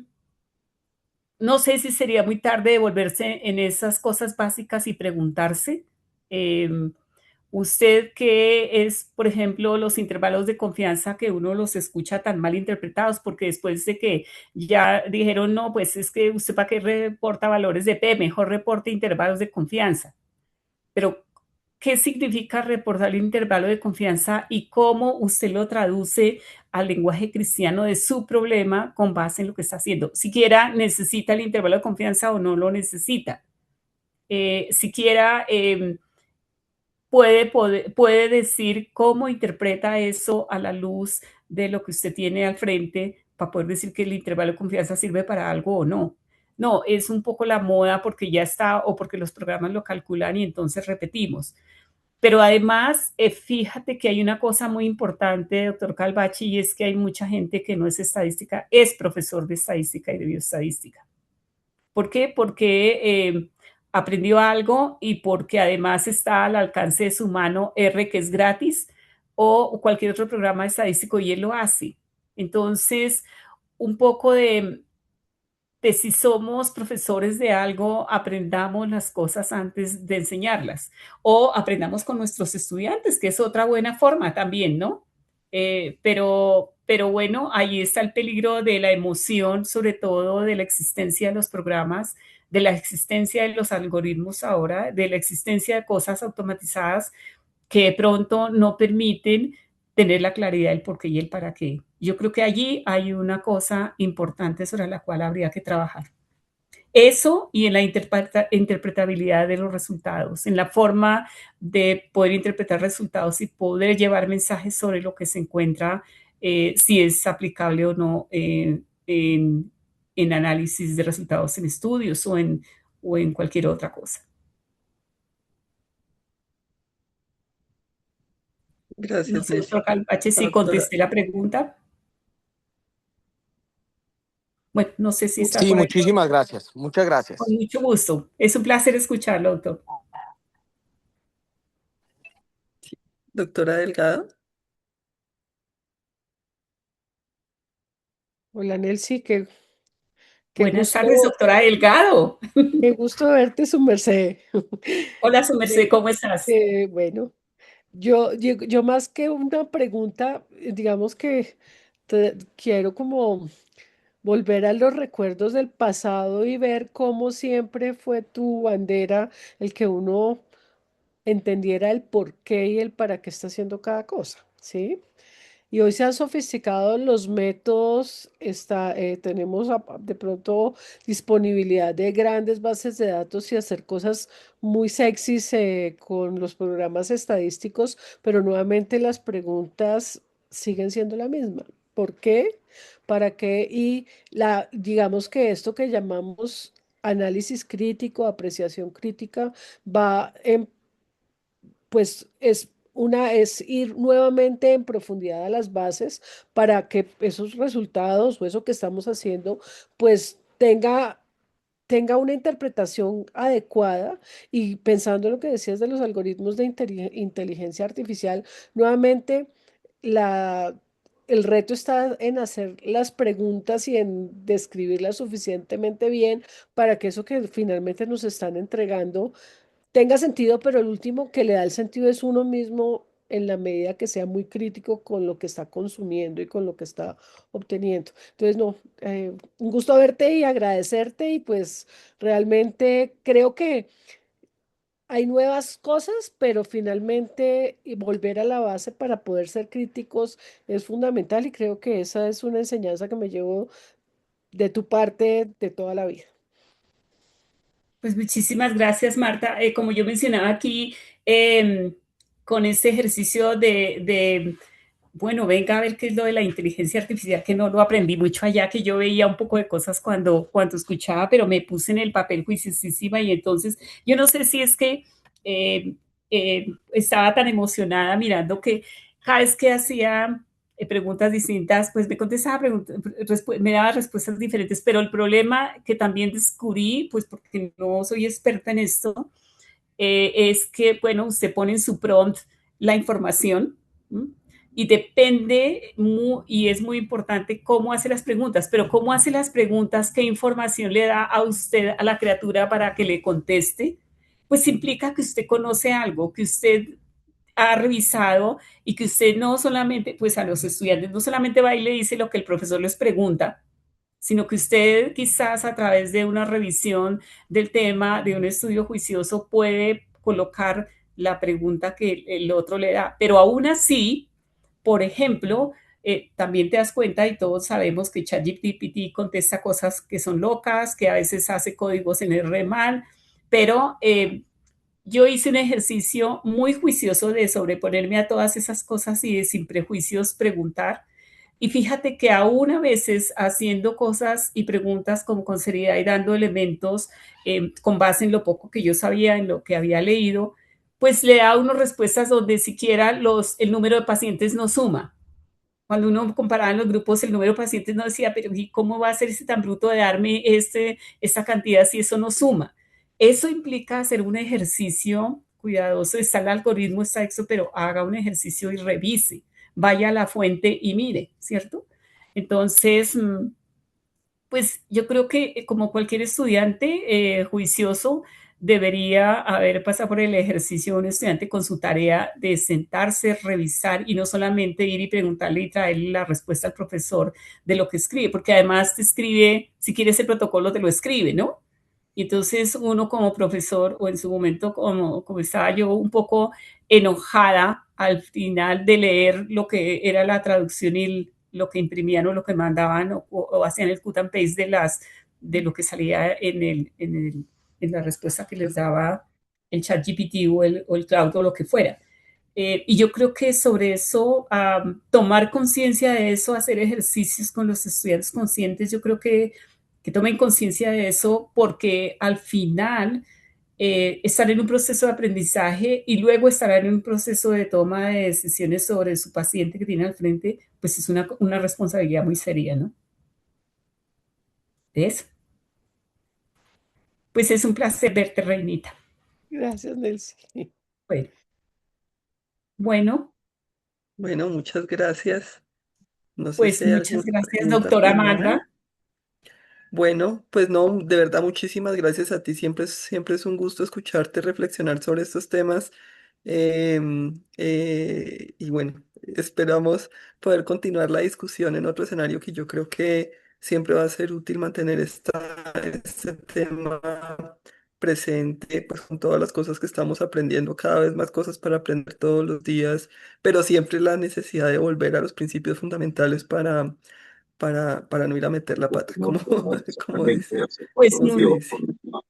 S2: no sé si sería muy tarde devolverse en esas cosas básicas y preguntarse, eh, usted qué es, por ejemplo, los intervalos de confianza que uno los escucha tan mal interpretados, porque después de que ya dijeron, no, pues es que usted para qué reporta valores de P, mejor reporte intervalos de confianza. Pero ¿qué significa reportar el intervalo de confianza y cómo usted lo traduce al lenguaje cristiano de su problema con base en lo que está haciendo? Siquiera necesita el intervalo de confianza o no lo necesita. Siquiera puede decir cómo interpreta eso a la luz de lo que usted tiene al frente para poder decir que el intervalo de confianza sirve para algo o no. No, es un poco la moda porque ya está o porque los programas lo calculan y entonces repetimos. Pero además, fíjate que hay una cosa muy importante, doctor Calvachi, y es que hay mucha gente que no es estadística, es profesor de estadística y de bioestadística. ¿Por qué? Porque aprendió algo y porque además está al alcance de su mano R, que es gratis, o cualquier otro programa estadístico y él lo hace. Entonces, un poco de si somos profesores de algo, aprendamos las cosas antes de enseñarlas o aprendamos con nuestros estudiantes, que es otra buena forma también, ¿no? Pero bueno, ahí está el peligro de la emoción, sobre todo de la existencia de los programas, de la existencia de los algoritmos ahora, de la existencia de cosas automatizadas que de pronto no permiten tener la claridad del por qué y el para qué. Yo creo que allí hay una cosa importante sobre la cual habría que trabajar. Eso y en la interpretabilidad de los resultados, en la forma de poder interpretar resultados y poder llevar mensajes sobre lo que se encuentra, si es aplicable o no en análisis de resultados en estudios o en cualquier otra cosa. No
S1: Gracias,
S2: sé, doctor Calvache,
S1: la
S2: si
S1: doctora.
S2: contesté la pregunta. Bueno, no sé si está
S7: Sí,
S2: por ahí.
S7: muchísimas gracias. Muchas
S2: Con
S7: gracias.
S2: mucho gusto. Es un placer escucharlo, doctor.
S1: Doctora Delgado,
S8: Hola Nelcy, qué
S2: Buenas tardes,
S8: gusto,
S2: doctora Delgado.
S8: qué gusto verte, su merced.
S2: Hola, su merced,
S8: Eh,
S2: ¿cómo estás?
S8: bueno, yo más que una pregunta, digamos que quiero como volver a los recuerdos del pasado y ver cómo siempre fue tu bandera el que uno entendiera el por qué y el para qué está haciendo cada cosa, ¿sí? Y hoy se han sofisticado los métodos, tenemos de pronto disponibilidad de grandes bases de datos y hacer cosas muy sexys con los programas estadísticos, pero nuevamente las preguntas siguen siendo la misma. ¿Por qué? ¿Para qué? Y digamos que esto que llamamos análisis crítico, apreciación crítica, va en pues es ir nuevamente en profundidad a las bases para que esos resultados o eso que estamos haciendo, pues tenga una interpretación adecuada. Y pensando en lo que decías de los algoritmos de inteligencia artificial, nuevamente la, el reto está en hacer las preguntas y en describirlas suficientemente bien para que eso que finalmente nos están entregando tenga sentido, pero el último que le da el sentido es uno mismo en la medida que sea muy crítico con lo que está consumiendo y con lo que está obteniendo. Entonces, no, un gusto verte y agradecerte y pues realmente creo que hay nuevas cosas, pero finalmente y volver a la base para poder ser críticos es fundamental y creo que esa es una enseñanza que me llevo de tu parte de toda la vida.
S2: Pues muchísimas gracias, Marta. Como yo mencionaba aquí, eh, con este ejercicio bueno, venga a ver qué es lo de la inteligencia artificial, que no lo aprendí mucho allá, que yo veía un poco de cosas cuando escuchaba, pero me puse en el papel juiciosísima y entonces yo no sé si es que eh, estaba tan emocionada mirando que cada vez que hacía preguntas distintas, pues me contestaba me daba respuestas diferentes, pero el problema que también descubrí, pues porque no soy experta en esto, es que, bueno, usted pone en su prompt la información, ¿m? Y depende, y es muy importante cómo hace las preguntas, pero cómo hace las preguntas, qué información le da a usted, a la criatura para que le conteste, pues implica que usted conoce algo, que usted ha revisado y que usted no solamente, pues a los estudiantes, no solamente va y le dice lo que el profesor les pregunta, sino que usted quizás a través de una revisión del tema, de un estudio juicioso, puede colocar la pregunta que el otro le da. Pero aún así, por ejemplo, también te das cuenta y todos sabemos que ChatGPT contesta cosas que son locas, que a veces hace códigos en R mal, pero yo hice un ejercicio muy juicioso de sobreponerme a todas esas cosas y de sin prejuicios preguntar. Y fíjate que aún a veces haciendo cosas y preguntas como con seriedad y dando elementos con base en lo poco que yo sabía, en lo que había leído, pues le da unas respuestas donde siquiera el número de pacientes no suma. Cuando uno comparaba en los grupos el número de pacientes no decía, pero ¿y cómo va a ser ese tan bruto de darme esta cantidad si eso no suma? Eso implica hacer un ejercicio cuidadoso, está el algoritmo, está eso, pero haga un ejercicio y revise, vaya a la fuente y mire, ¿cierto? Entonces, pues yo creo que como cualquier estudiante juicioso debería haber pasado por el ejercicio de un estudiante con su tarea de sentarse, revisar y no solamente ir y preguntarle y traerle la respuesta al profesor de lo que escribe, porque además te escribe, si quieres el protocolo te lo escribe, ¿no? Y entonces uno como profesor, o en su momento como estaba yo un poco enojada al final de leer lo que era la traducción y lo que imprimían o lo que mandaban o hacían el cut and paste de lo que salía en la respuesta que les daba el chat GPT o el cloud o lo que fuera. Y yo creo que sobre eso, tomar conciencia de eso, hacer ejercicios con los estudiantes conscientes, yo creo que tomen conciencia de eso porque al final estar en un proceso de aprendizaje y luego estar en un proceso de toma de decisiones sobre su paciente que tiene al frente, pues es una responsabilidad muy seria, ¿no? ¿Ves? Pues es un placer verte, Reinita.
S8: Gracias, Nelcy.
S2: Bueno, bueno,
S1: Bueno, muchas gracias. No sé si
S2: pues
S1: hay alguna
S2: muchas gracias,
S1: pregunta
S2: doctora
S1: final.
S2: Magda.
S1: Bueno, pues no, de verdad muchísimas gracias a ti. Siempre es un gusto escucharte reflexionar sobre estos temas. Y bueno, esperamos poder continuar la discusión en otro escenario que yo creo que siempre va a ser útil mantener este tema presente, pues con todas las cosas que estamos aprendiendo, cada vez más cosas para aprender todos los días, pero siempre la necesidad de volver a los principios fundamentales para no ir a meter la pata, como, como dice,
S2: Pues,
S1: como se dice.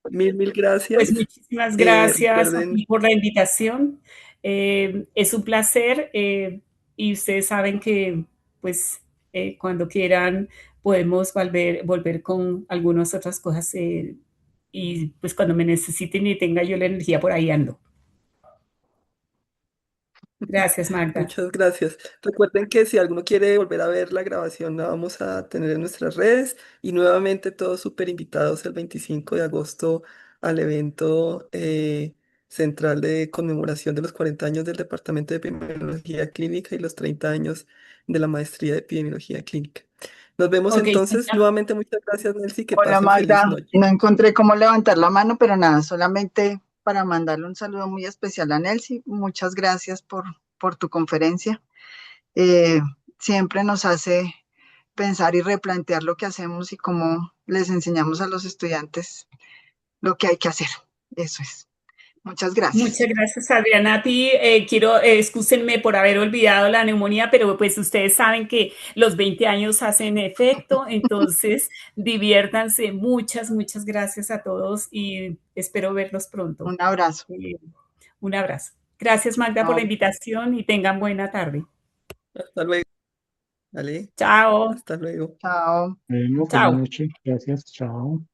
S1: Mil
S2: pues
S1: gracias.
S2: muchísimas gracias a ti
S1: Recuerden,
S2: por la invitación. Es un placer y ustedes saben que pues cuando quieran podemos volver con algunas otras cosas y pues cuando me necesiten y tenga yo la energía por ahí ando. Gracias, Magda.
S1: muchas gracias. Recuerden que si alguno quiere volver a ver la grabación, la vamos a tener en nuestras redes y nuevamente todos súper invitados el 25 de agosto al evento central de conmemoración de los 40 años del Departamento de Epidemiología Clínica y los 30 años de la Maestría de Epidemiología Clínica. Nos vemos
S2: Ok,
S1: entonces. Nuevamente, muchas gracias, Nelcy. Que
S9: Hola
S1: pasen feliz
S9: Magda,
S1: noche.
S9: no encontré cómo levantar la mano, pero nada, solamente para mandarle un saludo muy especial a Nelcy. Muchas gracias por tu conferencia. Eh, Siempre nos hace pensar y replantear lo que hacemos y cómo les enseñamos a los estudiantes lo que hay que hacer. Eso es. Muchas gracias.
S2: muchas gracias, Adriana. A ti quiero, excúsenme por haber olvidado la neumonía, pero pues ustedes saben que los 20 años hacen efecto, entonces diviértanse. Muchas gracias a todos y espero verlos pronto.
S9: Un abrazo.
S2: Un abrazo. Gracias, Magda, por la
S9: Chao.
S2: invitación y tengan buena tarde.
S1: Hasta luego. Vale.
S2: Chao.
S1: Hasta luego.
S9: Chao.
S10: Bueno, buenas
S2: Chao.
S10: noches. Gracias. Chao.